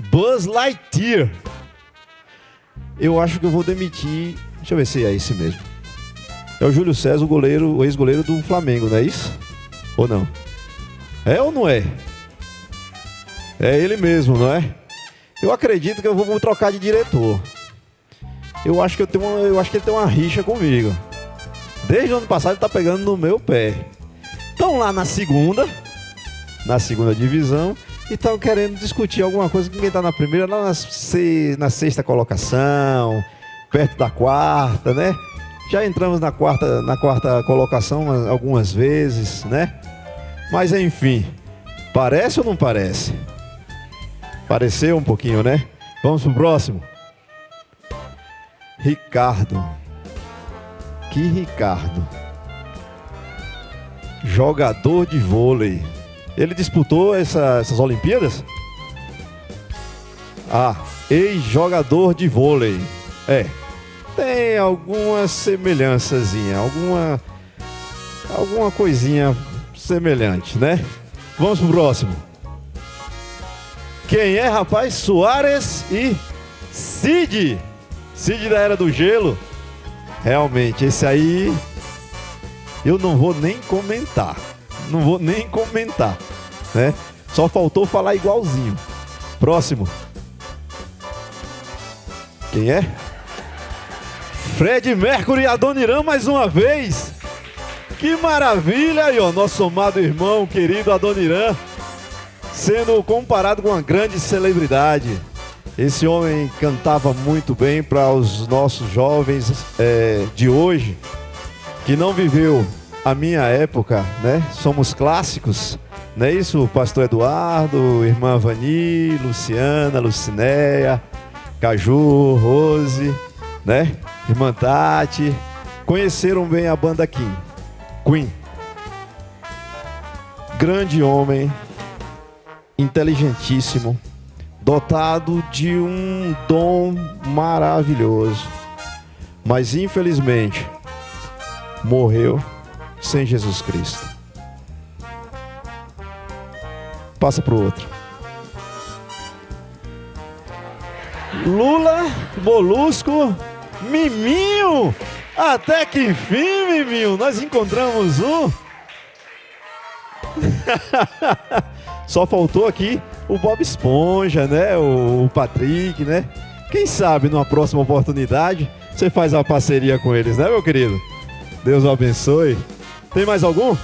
Buzz Lightyear. Eu acho que eu vou demitir... Deixa eu ver se é esse mesmo. É o Júlio César, o goleiro, o ex-goleiro do Flamengo, não é isso? Ou não? É ou não é? É ele mesmo, não é? Eu acredito que eu vou trocar de diretor. Eu acho que ele tem uma rixa comigo. Desde o ano passado ele tá pegando no meu pé. Estão lá na segunda divisão, e estão querendo discutir alguma coisa com quem está na primeira, lá na sexta colocação, perto da quarta, né? Já entramos na quarta colocação algumas vezes, né? Mas enfim, parece ou não parece? Pareceu um pouquinho, né? Vamos pro próximo. Ricardo. Que Ricardo? Jogador de vôlei. Ele disputou essas Olimpíadas? Ex-jogador de vôlei. Tem alguma semelhançazinha, alguma coisinha semelhante, né? Vamos pro próximo. Quem é, rapaz? Soares e Cid. Cid da Era do Gelo. Realmente, esse aí eu não vou nem comentar. Né? Só faltou falar igualzinho. Próximo. Quem é? Fred Mercury e Adoniran mais uma vez. Que maravilha! E o nosso amado irmão, querido Adoniran, sendo comparado com uma grande celebridade. Esse homem cantava muito bem para os nossos jovens de hoje, que não viveu a minha época, né? Somos clássicos, não é isso? Pastor Eduardo, irmã Vani, Luciana, Lucinéia, Caju, Rose, né? Irmã Tati, conheceram bem a banda Queen. Grande homem, inteligentíssimo, dotado de um dom maravilhoso, mas infelizmente morreu sem Jesus Cristo. Passa para o outro. Lula, Molusco, Miminho. Até que enfim, Miminho, nós encontramos um. Só faltou aqui o Bob Esponja, né? O Patrick, né? Quem sabe numa próxima oportunidade você faz uma parceria com eles, né, meu querido? Deus o abençoe. Tem mais algum?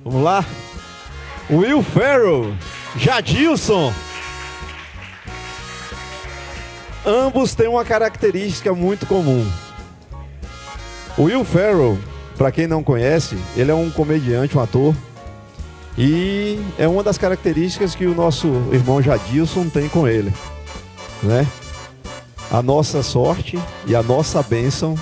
Vamos lá. Will Ferrell, Jadilson. Ambos têm uma característica muito comum. O Will Ferrell, para quem não conhece, ele é um comediante, um ator. E é uma das características que o nosso irmão Jadilson tem com ele, né? A nossa sorte e a nossa bênção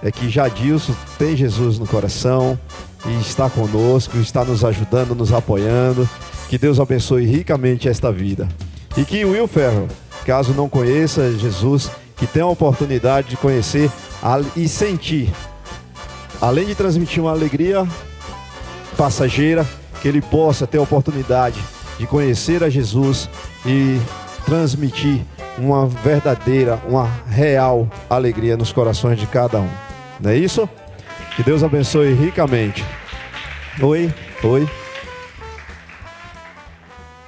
é que Jadilson tem Jesus no coração e está conosco, está nos ajudando, nos apoiando. Que Deus abençoe ricamente esta vida. E que Will Ferrell, caso não conheça Jesus, que tenha a oportunidade de conhecer e sentir, além de transmitir uma alegria passageira, que ele possa ter a oportunidade de conhecer a Jesus e transmitir uma verdadeira, uma real alegria nos corações de cada um. Não é isso? Que Deus abençoe ricamente. Oi.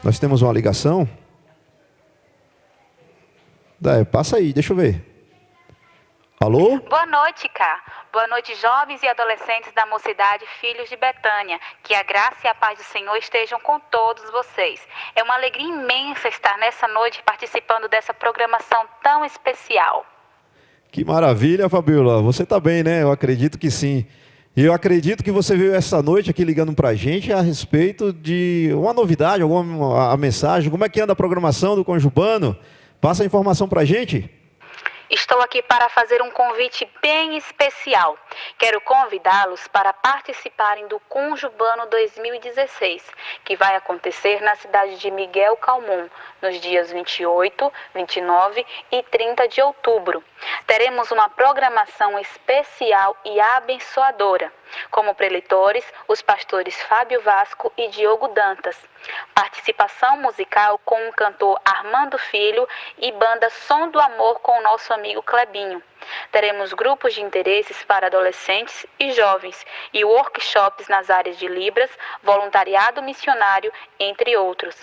Nós temos uma ligação? Passa aí, deixa eu ver. Alô? Boa noite, Cá. Boa noite, jovens e adolescentes da Mocidade Filhos de Betânia. Que a graça e a paz do Senhor estejam com todos vocês. É uma alegria imensa estar nessa noite participando dessa programação tão especial. Que maravilha, Fabiola. Você está bem, né? Eu acredito que sim. E eu acredito que você veio essa noite aqui ligando para a gente a respeito de uma novidade, alguma mensagem. Como é que anda a programação do Conjubano? Passa a informação para a gente. Estou aqui para fazer um convite bem especial. Quero convidá-los para participarem do Conjubano 2016, que vai acontecer na cidade de Miguel Calmon, nos dias 28, 29 e 30 de outubro. Teremos uma programação especial e abençoadora, como preletores, os pastores Fábio Vasco e Diogo Dantas. Participação musical com o cantor Armando Filho e banda Som do Amor com o nosso amigo Clebinho. Teremos grupos de interesses para adolescentes e jovens e workshops nas áreas de Libras, voluntariado missionário, entre outros.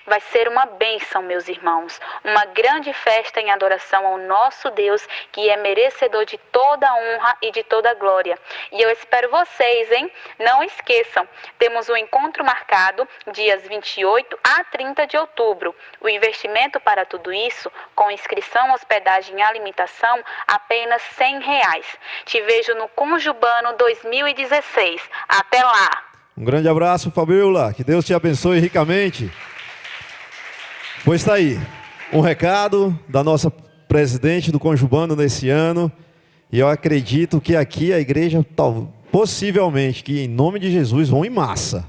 Vai ser uma bênção, meus irmãos, uma grande festa em adoração ao nosso Deus, que é merecedor de toda honra e de toda glória. E eu espero vocês, hein? Não esqueçam, temos um encontro marcado dias 28 a 30 de outubro. O investimento para tudo isso, com inscrição, hospedagem e alimentação, apenas R$100. Te vejo no Conjubano 2016. Até lá! Um grande abraço, Fabiola. Que Deus te abençoe ricamente. Pois está aí, um recado da nossa presidente do Conjubano nesse ano. E eu acredito que aqui a igreja, possivelmente, que em nome de Jesus, vão em massa,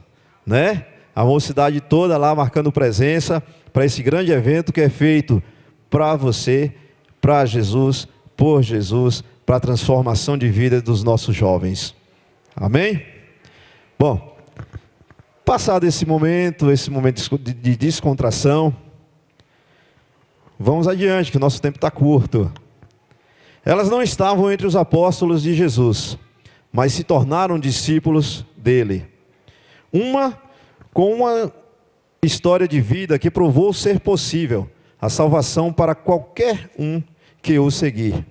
né? A mocidade toda lá marcando presença para esse grande evento que é feito para você, para Jesus, por Jesus, para a transformação de vida dos nossos jovens. Amém? Bom, passado esse momento de descontração, vamos adiante, que o nosso tempo está curto. Elas não estavam entre os apóstolos de Jesus, mas se tornaram discípulos dele. Uma com uma história de vida que provou ser possível a salvação para qualquer um que o seguir.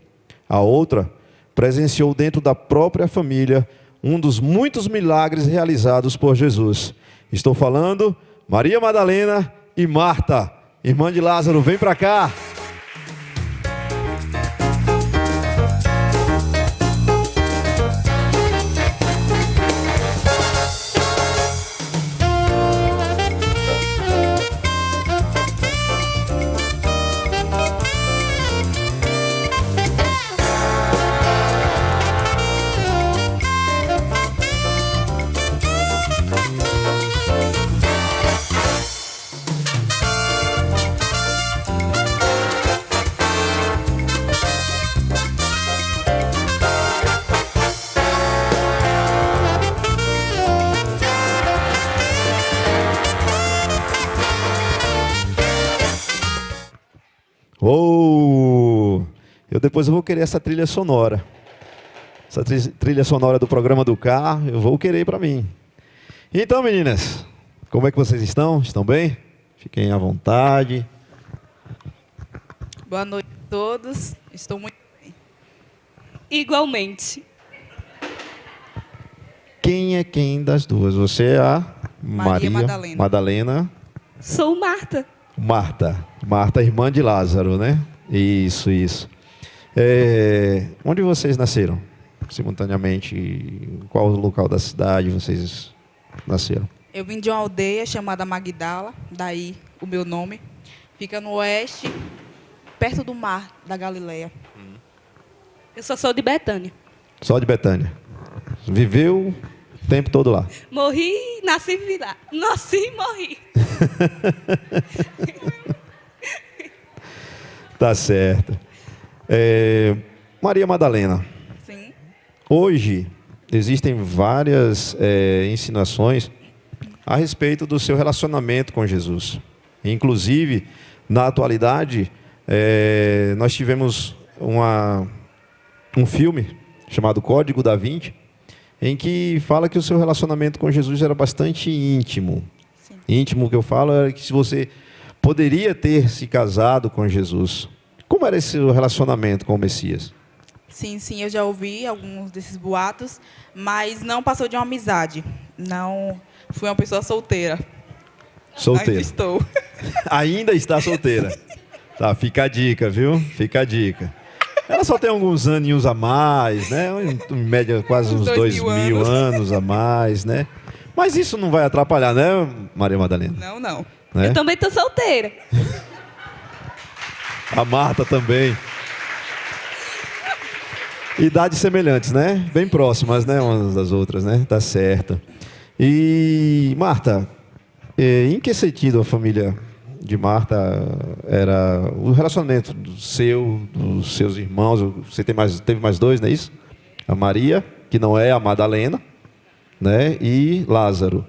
A outra presenciou dentro da própria família um dos muitos milagres realizados por Jesus. Estou falando Maria Madalena e Marta. Irmã de Lázaro, vem para cá. Depois eu vou querer essa trilha sonora. Essa trilha sonora do programa do carro, eu vou querer para mim. Então, meninas, como é que vocês estão? Estão bem? Fiquem à vontade. Boa noite a todos. Estou muito bem. Igualmente. Quem é quem das duas? Você é a Maria Madalena. Sou Marta. Marta, irmã de Lázaro, né? Isso. Onde vocês nasceram? Simultaneamente, qual o local da cidade vocês nasceram? Eu vim de uma aldeia chamada Magdala, daí o meu nome. Fica no oeste, perto do mar da Galileia. Eu só sou de Betânia. Só de Betânia. Viveu o tempo todo lá? Morri, nasci e vivi lá. Nasci e morri. Tá certo. Maria Madalena. Sim. Hoje existem várias ensinações a respeito do seu relacionamento com Jesus. Inclusive, Na atualidade, nós tivemos um filme chamado Código da Vinci, em que fala que o seu relacionamento com Jesus era bastante íntimo. Sim. Íntimo, que eu falo, é que se você poderia ter se casado com Jesus. Como era esse relacionamento com o Messias? Sim, eu já ouvi alguns desses boatos, mas não passou de uma amizade. Não fui uma pessoa solteira. Solteira. Ainda estou. Ainda está solteira. Tá, fica a dica, viu? Fica a dica. Ela só tem alguns aninhos a mais, né? Em média, quase uns 2.000 anos a mais, né? Mas isso não vai atrapalhar, né, Maria Madalena? Não. Né? Eu também estou solteira. A Marta também. Idades semelhantes, né? Bem próximas, né? Umas das outras, né? Tá certo. E, Marta, em que sentido a família de Marta era o relacionamento dos seus irmãos? Você teve mais dois, não é isso? A Maria, que não é a Madalena, né? E Lázaro.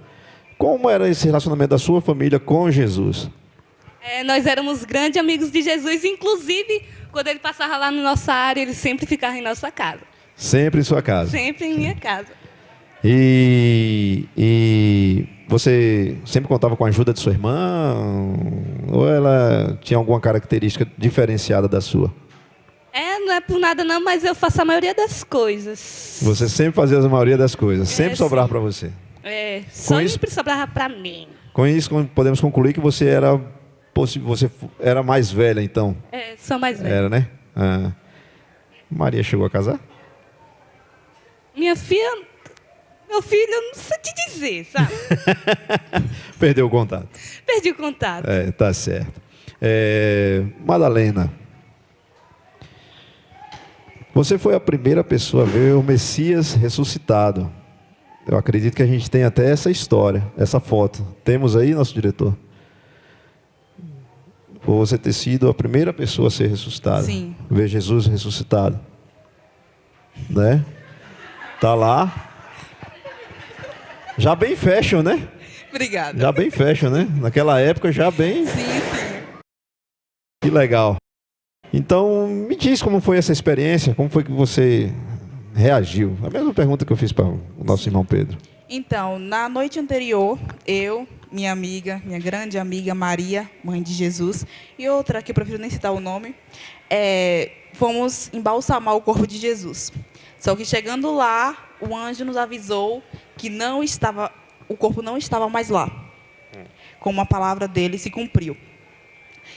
Como era esse relacionamento da sua família com Jesus? Nós éramos grandes amigos de Jesus, inclusive, quando ele passava lá na nossa área, ele sempre ficava em nossa casa. Sempre em sua casa? Sempre em minha casa. E você sempre contava com a ajuda de sua irmã? Ou ela tinha alguma característica diferenciada da sua? Não é por nada não, mas eu faço a maioria das coisas. Você sempre fazia a maioria das coisas, sempre sobrava para você. Sempre sobrava para mim. Com isso, podemos concluir que você era mais velha, então? Sou mais velha. Era, né? Maria chegou a casar? Meu filho, eu não sei te dizer, sabe? Perdeu o contato. Perdi o contato. Tá certo. Madalena, você foi a primeira pessoa a ver o Messias ressuscitado. Eu acredito que a gente tem até essa história, essa foto. Temos aí, nosso diretor? Por você ter sido a primeira pessoa a ser ressuscitada. Sim. Ver Jesus ressuscitado. Né? Tá lá. Já bem fashion, né? Obrigada. Já bem fashion, né? Naquela época já bem... Sim. Que legal. Então, me diz como foi essa experiência, como foi que você reagiu? A mesma pergunta que eu fiz para o nosso irmão Pedro. Então, na noite anterior, eu, minha grande amiga Maria, mãe de Jesus, e outra que eu prefiro nem citar o nome, fomos embalsamar o corpo de Jesus. Só que chegando lá, o anjo nos avisou que o corpo não estava mais lá. Como a palavra dele se cumpriu.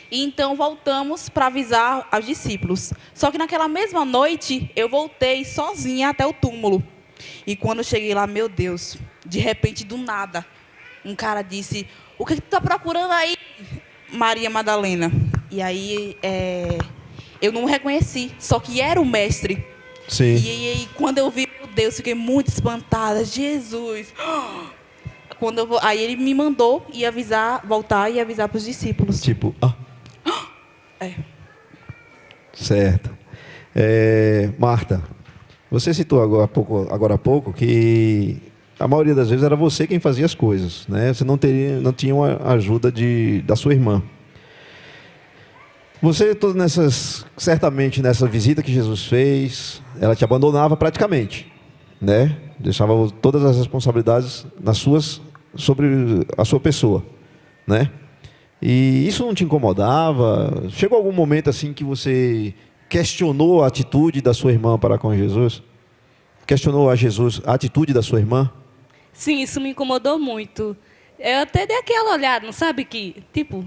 E então voltamos para avisar aos discípulos. Só que naquela mesma noite, eu voltei sozinha até o túmulo. E quando eu cheguei lá, meu Deus, de repente, do nada, um cara disse: "O que tu está procurando aí, Maria Madalena?" E aí, eu não o reconheci, só que era o mestre. Sim. E quando eu vi, meu Deus, fiquei muito espantada. Jesus! Aí ele me mandou voltar e avisar para os discípulos. Tipo, Certo. Marta, você citou agora há pouco que a maioria das vezes era você quem fazia as coisas, né? Você não tinha uma ajuda da sua irmã. Você, certamente nessa visita que Jesus fez, ela te abandonava praticamente, né? Deixava todas as responsabilidades sobre a sua pessoa, né? E isso não te incomodava? Chegou algum momento assim que você questionou a atitude da sua irmã para com Jesus? Questionou a atitude da sua irmã? Sim, isso me incomodou muito. Eu até dei aquela olhada, não sabe que, tipo,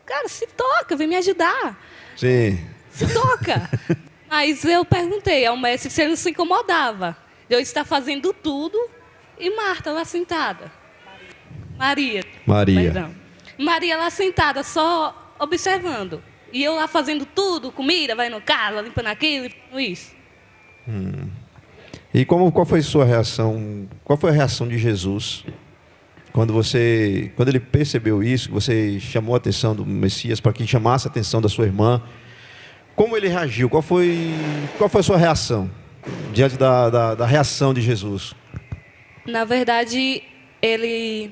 cara, se toca, vem me ajudar. Sim. Se toca. Mas eu perguntei ao mestre se ele não se incomodava de eu estar fazendo tudo e Marta lá sentada. Maria. Perdão. Maria lá sentada, só observando. E eu lá fazendo tudo, comida, vai no carro, limpando aquilo, limpando isso. E qual foi a sua reação? Qual foi a reação de Jesus quando ele percebeu isso, que você chamou a atenção do Messias para que chamasse a atenção da sua irmã? Como ele reagiu? Qual foi a sua reação diante da reação de Jesus? Na verdade, ele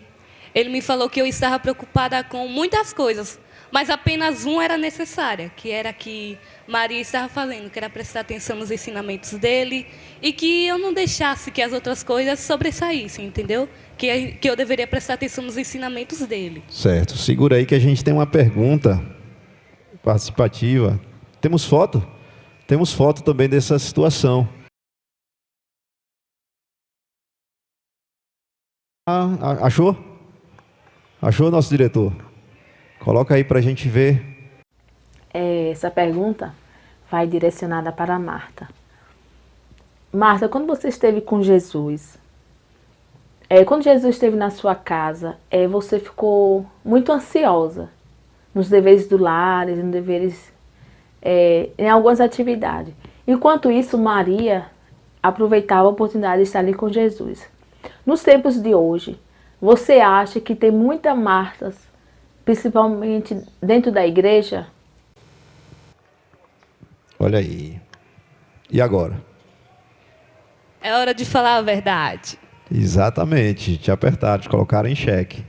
ele me falou que eu estava preocupada com muitas coisas, mas apenas uma era necessária, que era que Maria estava fazendo, que era prestar atenção nos ensinamentos dele e que eu não deixasse que as outras coisas sobressaíssem, entendeu? Que eu deveria prestar atenção nos ensinamentos dele. Certo. Segura aí que a gente tem uma pergunta participativa. Temos foto? Temos foto também dessa situação. Achou? Achou, nosso diretor? Coloca aí para a gente ver. Essa pergunta vai direcionada para Marta. Marta, quando você esteve com Jesus, quando Jesus esteve na sua casa, você ficou muito ansiosa nos deveres do lar, nos deveres, em algumas atividades. Enquanto isso, Maria aproveitava a oportunidade de estar ali com Jesus. Nos tempos de hoje, você acha que tem muitas Martas, principalmente dentro da igreja? Olha aí. E agora? É hora de falar a verdade. Exatamente. Te apertaram, te colocaram em xeque.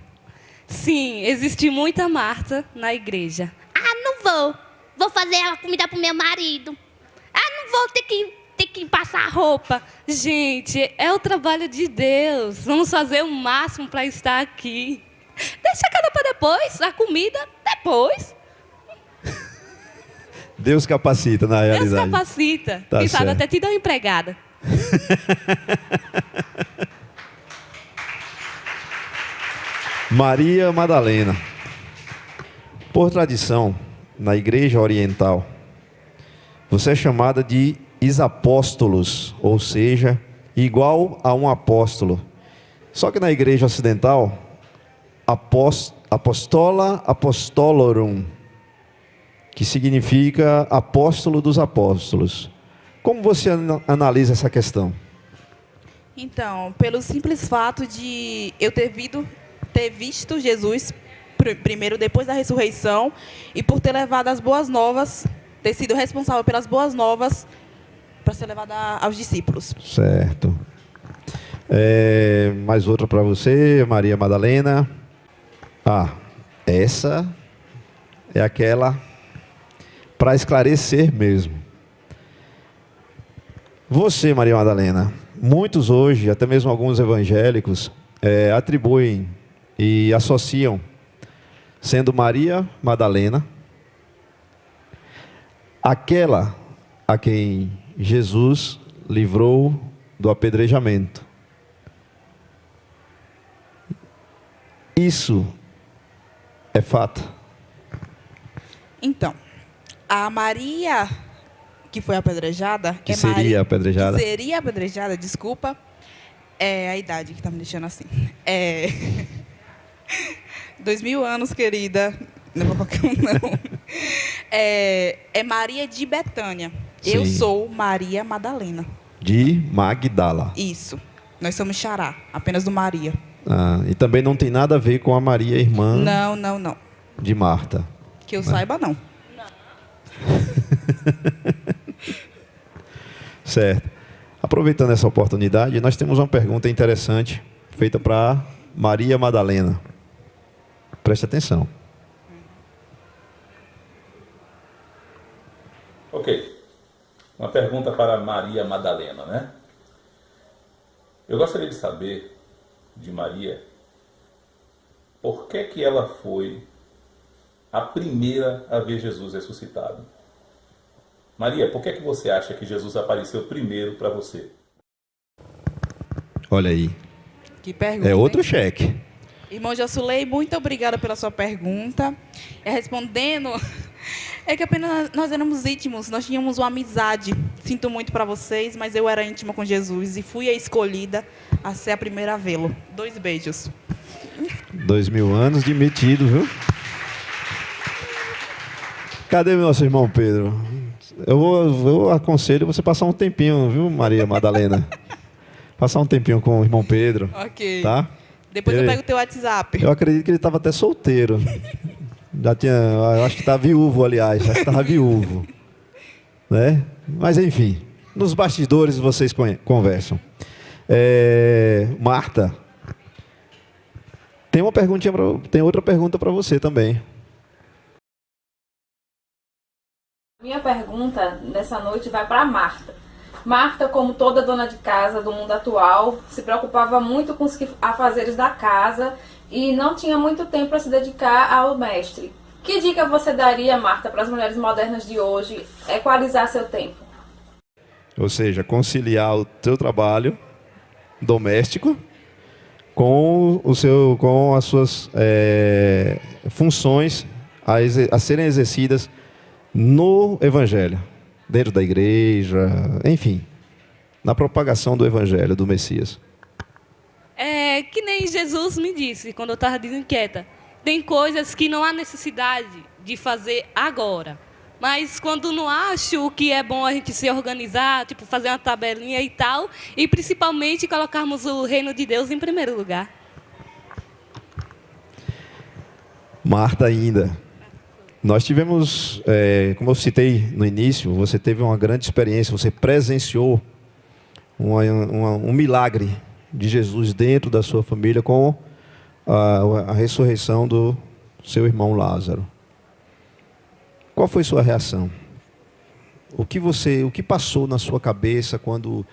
Sim, existe muita Marta na igreja. Ah, não vou. Vou fazer a comida pro meu marido. Ah, não vou ter que passar roupa. Gente, é o trabalho de Deus. Vamos fazer o máximo para estar aqui. Deixa a cara para depois, a comida depois. Deus capacita, na realidade. Deus capacita. Tá Quem certo. sabe até te dá uma empregada. Maria Madalena. Por tradição, na Igreja Oriental, você é chamada de Isapóstolos, ou seja, igual a um apóstolo. Só que na Igreja Ocidental, Apostola Apostolorum, que significa apóstolo dos apóstolos. Como você analisa essa questão? Então, pelo simples fato de eu ter visto Jesus primeiro depois da ressurreição e por ter levado as boas novas, ter sido responsável pelas boas novas para ser levada aos discípulos. Certo. Mais outra para você, Maria Madalena. Essa é aquela para esclarecer mesmo. Você, Maria Madalena, muitos hoje, até mesmo alguns evangélicos, atribuem e associam, sendo Maria Madalena, aquela a quem Jesus livrou do apedrejamento. Isso é fato? Então, a Maria que foi apedrejada... Que seria apedrejada? Que seria apedrejada, desculpa. É a idade que está me deixando assim. 2000 anos, querida. Não vou qualquer um, não. É Maria de Betânia. Sim. Eu sou Maria Madalena. De Magdala. Isso. Nós somos xará, apenas do Maria. E também não tem nada a ver com a Maria, irmã... Não. De Marta. Que eu saiba, não. Certo. Aproveitando essa oportunidade, nós temos uma pergunta interessante feita para Maria Madalena. Preste atenção. Ok. Uma pergunta para Maria Madalena, né? Eu gostaria de saber de Maria por que ela foi a primeira a ver Jesus ressuscitado. Maria, por que você acha que Jesus apareceu primeiro para você? Olha aí. Que pergunta. É outro cheque. Irmão Josulei, muito obrigada pela sua pergunta. Respondendo, é que apenas nós éramos íntimos, nós tínhamos uma amizade. Sinto muito para vocês, mas eu era íntima com Jesus e fui a escolhida a ser a primeira a vê-lo. 2 beijos. 2000 anos de metido, viu? Cadê nosso irmão Pedro? Eu aconselho você passar um tempinho, viu, Maria Madalena? Passar um tempinho com o irmão Pedro. Ok. Tá? Depois eu pego o teu WhatsApp. Eu acredito que ele estava até solteiro. Eu acho que está viúvo, aliás. Acho que estava viúvo. Né? Mas, enfim, nos bastidores vocês conversam. Marta, Tem outra pergunta para você também. Minha pergunta nessa noite vai para Marta. Marta, como toda dona de casa do mundo atual, se preocupava muito com os afazeres da casa e não tinha muito tempo para se dedicar ao mestre. Que dica você daria, Marta, para as mulheres modernas de hoje equalizar seu tempo? Ou seja, conciliar o teu trabalho doméstico com as suas funções a serem exercidas no Evangelho, dentro da igreja, enfim, na propagação do Evangelho, do Messias. É que nem Jesus me disse, quando eu estava desinquieta. Tem coisas que não há necessidade de fazer agora. Mas quando não acho que é bom a gente se organizar, tipo fazer uma tabelinha e tal, e principalmente colocarmos o reino de Deus em primeiro lugar. Marta ainda. Nós tivemos, como eu citei no início, você teve uma grande experiência, você presenciou um milagre de Jesus dentro da sua família com a ressurreição do seu irmão Lázaro. Qual foi sua reação? O que passou na sua cabeça quando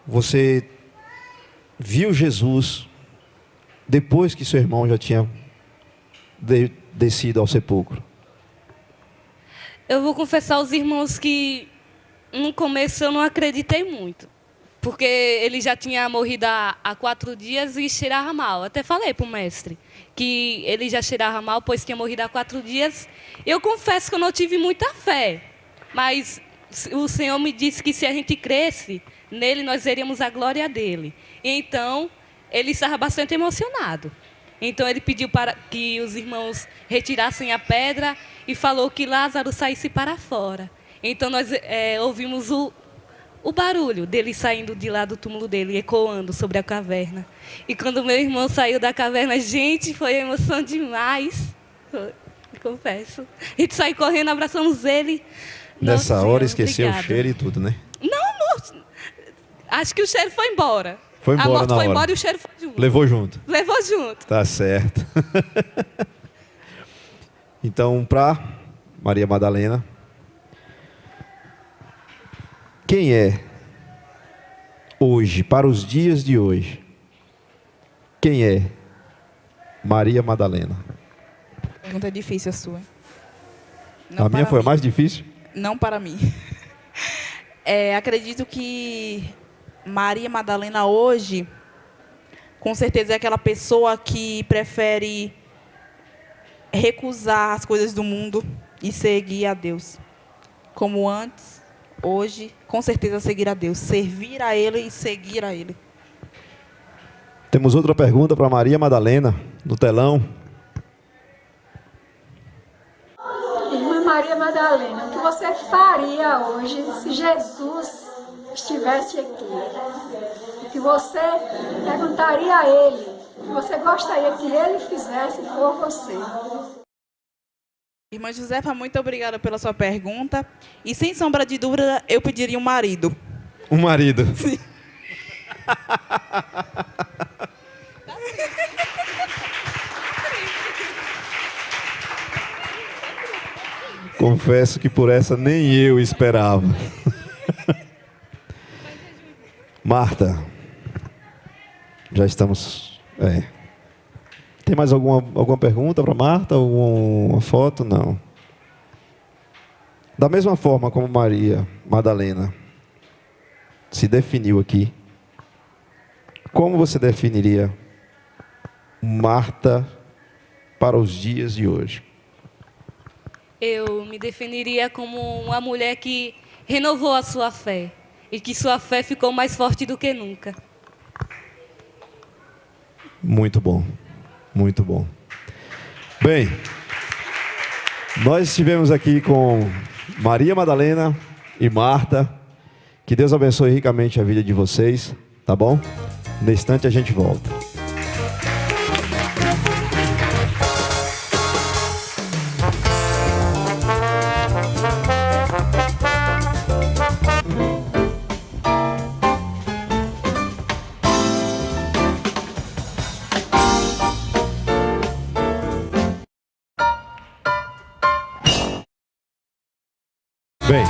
você viu Jesus depois que seu irmão já tinha descido ao sepulcro? Eu vou confessar aos irmãos que no começo eu não acreditei muito. Porque ele já tinha morrido há 4 dias e cheirava mal. Até falei para o mestre que ele já cheirava mal, pois tinha morrido há 4 dias. Eu confesso que eu não tive muita fé. Mas o Senhor me disse que se a gente cresce nele, nós veríamos a glória dele. Então, ele estava bastante emocionado. Então, ele pediu para que os irmãos retirassem a pedra e falou que Lázaro saísse para fora. Então, nós ouvimos o barulho dele saindo de lá do túmulo dele, ecoando sobre a caverna. E quando meu irmão saiu da caverna, gente, foi emoção demais. Confesso. A gente saiu correndo, abraçamos ele. Nessa Nossa, hora esqueceu obrigada. o cheiro e tudo, né? Não, acho que o cheiro foi embora. Foi embora a morte na foi hora. embora e o cheiro foi junto. Levou junto. Levou junto. Tá certo. Então, para Maria Madalena, quem é hoje, para os dias de hoje, quem é Maria Madalena? Pergunta difícil a sua. A minha foi a mais difícil? Não para mim. Acredito que Maria Madalena hoje, com certeza é aquela pessoa que prefere recusar as coisas do mundo e seguir a Deus. Como antes, hoje, com certeza seguir a Deus. Servir a Ele e seguir a Ele. Temos outra pergunta para Maria Madalena, no telão. Irmã Maria Madalena, o que você faria hoje se Jesus estivesse aqui? O que você perguntaria a Ele? O que você gostaria que Ele fizesse por você? Irmã Josefa, muito obrigada pela sua pergunta. E sem sombra de dúvida, eu pediria um marido. Um marido. Sim. Confesso que por essa nem eu esperava. Marta, já estamos... Tem mais alguma pergunta para Marta? Alguma foto? Não. Da mesma forma como Maria Madalena se definiu aqui, como você definiria Marta para os dias de hoje? Eu me definiria como uma mulher que renovou a sua fé e que sua fé ficou mais forte do que nunca. Muito bom, muito bom. Bem, nós estivemos aqui com Maria Madalena e Marta. Que Deus abençoe ricamente a vida de vocês, tá bom? No instante a gente volta. Bem.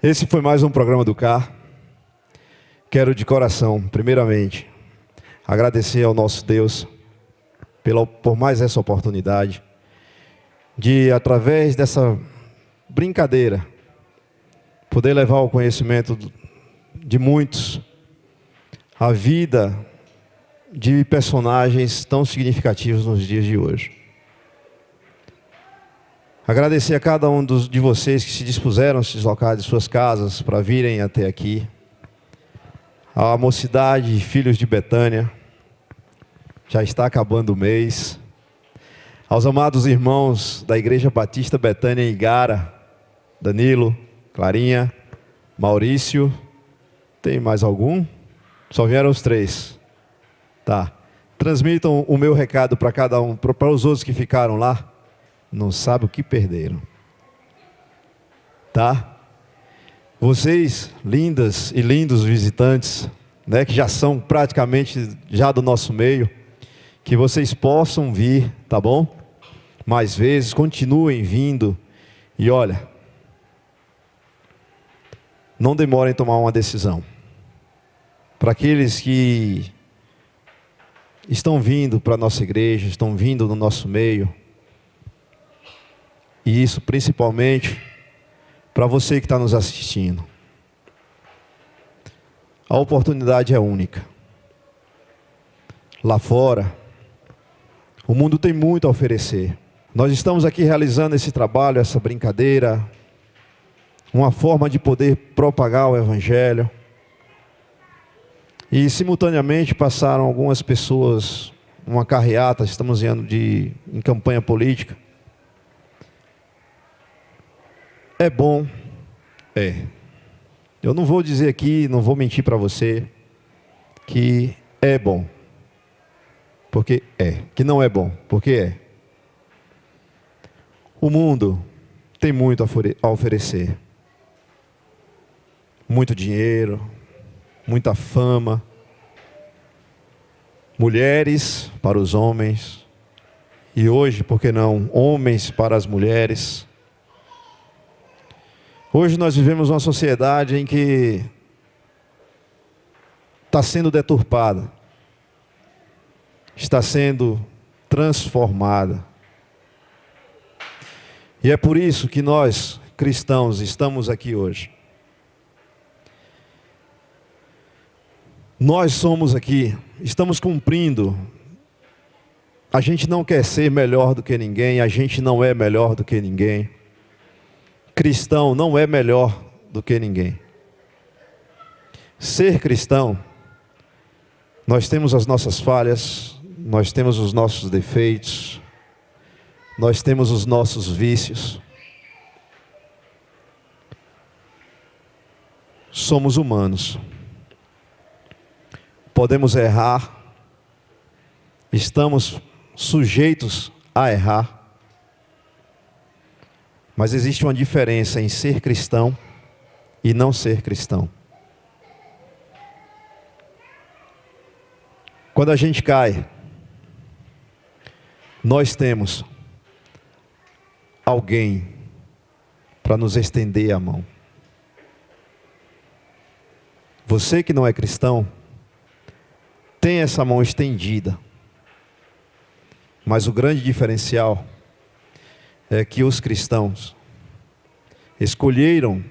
Esse foi mais um programa do CAR. Quero de coração, primeiramente, agradecer ao nosso Deus por mais essa oportunidade de, através dessa brincadeira, poder levar ao conhecimento de muitos a vida de personagens tão significativos nos dias de hoje. Agradecer a cada um de vocês que se dispuseram a se deslocar de suas casas para virem até aqui. A mocidade e filhos de Betânia, já está acabando o mês. Aos amados irmãos da Igreja Batista Betânia em Igara, Danilo, Clarinha, Maurício, tem mais algum? Só vieram os 3. Tá. Transmitam o meu recado para cada um, para os outros que ficaram lá. Não sabe o que perderam. Tá? Vocês, lindas e lindos visitantes, né, que já são praticamente já do nosso meio, que vocês possam vir, tá bom? Mais vezes, continuem vindo. E olha, não demorem em tomar uma decisão. Para aqueles que estão vindo para a nossa igreja, estão vindo no nosso meio, e isso principalmente para você que está nos assistindo. A oportunidade é única. Lá fora, o mundo tem muito a oferecer. Nós estamos aqui realizando esse trabalho, essa brincadeira, uma forma de poder propagar o Evangelho. E simultaneamente passaram algumas pessoas, uma carreata, estamos indo em campanha política. É bom, eu não vou dizer aqui, não vou mentir para você, que é bom, porque que não é bom, porque é. O mundo tem muito a oferecer, muito dinheiro, muita fama, mulheres para os homens, e hoje, por que não, homens para as mulheres. Hoje nós vivemos uma sociedade em que está sendo deturpada, está sendo transformada. E é por isso que nós, cristãos, estamos aqui hoje. Nós somos aqui, estamos cumprindo. A gente não quer ser melhor do que ninguém, a gente não é melhor do que ninguém. Cristão não é melhor do que ninguém. Ser cristão, nós temos as nossas falhas, nós temos os nossos defeitos, nós temos os nossos vícios. Somos humanos. Podemos errar, estamos sujeitos a errar. Mas existe uma diferença em ser cristão e não ser cristão. Quando a gente cai, nós temos alguém para nos estender a mão. Você que não é cristão, tem essa mão estendida. Mas o grande diferencial é que os cristãos escolheram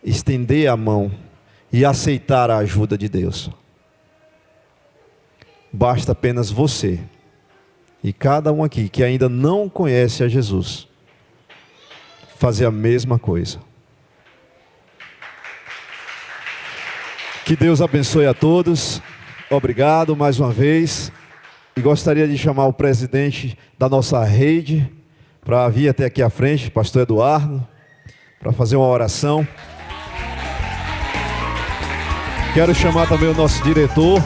estender a mão e aceitar a ajuda de Deus. Basta apenas você e cada um aqui que ainda não conhece a Jesus fazer a mesma coisa. Que Deus abençoe a todos. Obrigado mais uma vez. E gostaria de chamar o presidente da nossa rede para vir até aqui à frente, pastor Eduardo, para fazer uma oração. Quero chamar também o nosso diretor.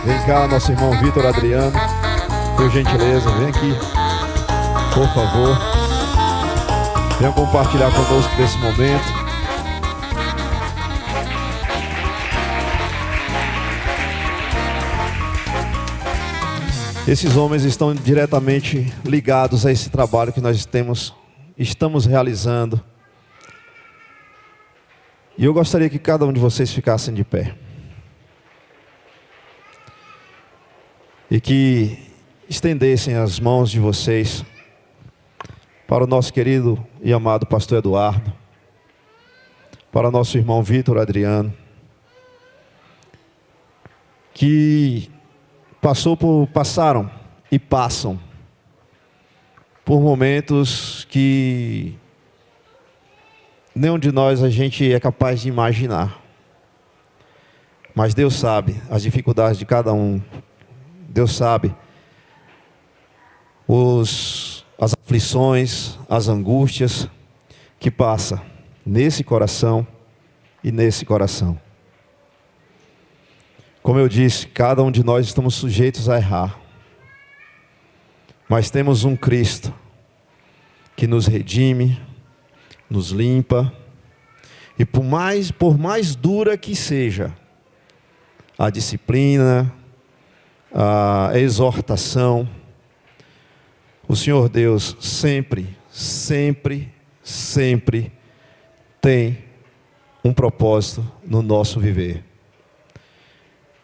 Vem cá, nosso irmão Vitor Adriano. Por gentileza, vem aqui, por favor. Venha compartilhar conosco desse momento. Esses homens estão diretamente ligados a esse trabalho que nós estamos realizando. E eu gostaria que cada um de vocês ficassem de pé. E que estendessem as mãos de vocês para o nosso querido e amado pastor Eduardo, para o nosso irmão Vitor Adriano, que passaram e passam por momentos que nenhum de nós a gente é capaz de imaginar. Mas Deus sabe as dificuldades de cada um. Deus sabe as aflições, as angústias que passa nesse coração e nesse coração. Como eu disse, cada um de nós estamos sujeitos a errar. Mas temos um Cristo que nos redime, nos limpa, e por mais dura que seja a disciplina, a exortação, o Senhor Deus sempre tem um propósito no nosso viver.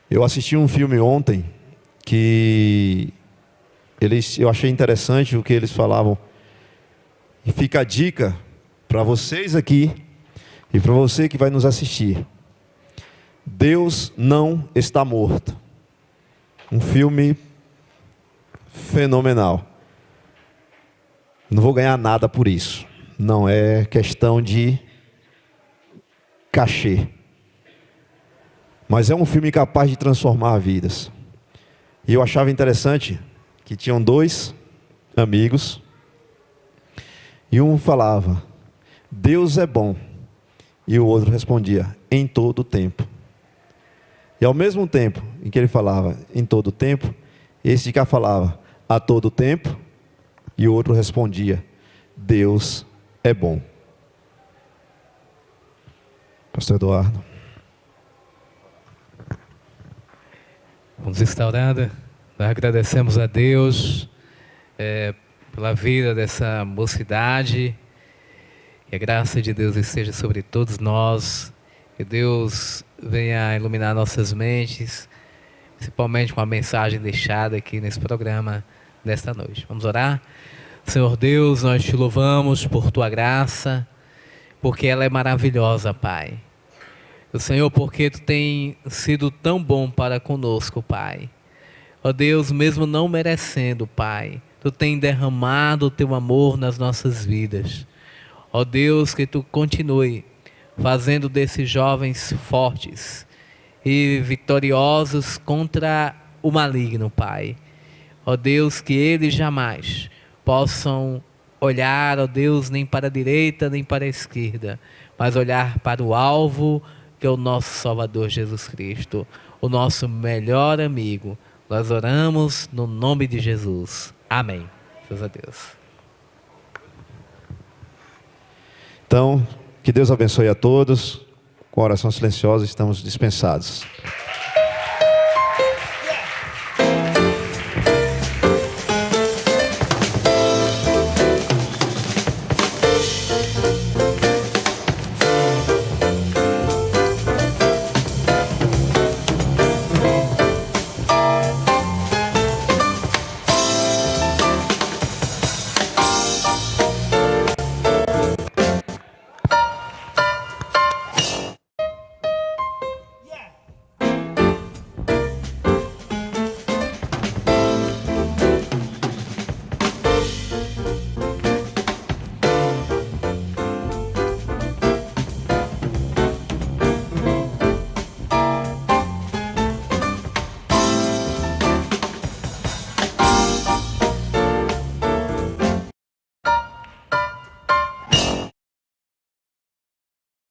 Eu assisti um filme ontem que eu achei interessante o que eles falavam. E fica a dica para vocês aqui e para você que vai nos assistir. Deus não está morto. Um filme fenomenal. Não vou ganhar nada por isso. Não é questão de cachê. Mas é um filme capaz de transformar vidas. E eu achava interessante que tinham dois amigos. E um falava, Deus é bom. E o outro respondia, em todo o tempo. E ao mesmo tempo em que ele falava, em todo o tempo, esse de cá falava, a todo tempo. E o outro respondia, Deus é bom. Pastor Eduardo. Vamos estar orando. Nós agradecemos a Deus pela vida dessa mocidade. Que a graça de Deus esteja sobre todos nós. Que Deus venha iluminar nossas mentes, principalmente com a mensagem deixada aqui nesse programa desta noite. Vamos orar? Senhor Deus, nós te louvamos por tua graça, porque ela é maravilhosa, Pai. Senhor, porque tu tem sido tão bom para conosco, Pai. Ó Deus, mesmo não merecendo, Pai, tu tem derramado o teu amor nas nossas vidas. Ó Deus, que tu continue fazendo desses jovens fortes e vitoriosos contra o maligno, Pai. Ó Deus, que eles jamais possam olhar, ó Deus, nem para a direita nem para a esquerda, mas olhar para o alvo, que é o nosso Salvador Jesus Cristo, o nosso melhor amigo. Nós oramos no nome de Jesus. Amém. Deus a Deus. Então, que Deus abençoe a todos. Com oração silenciosa, estamos dispensados.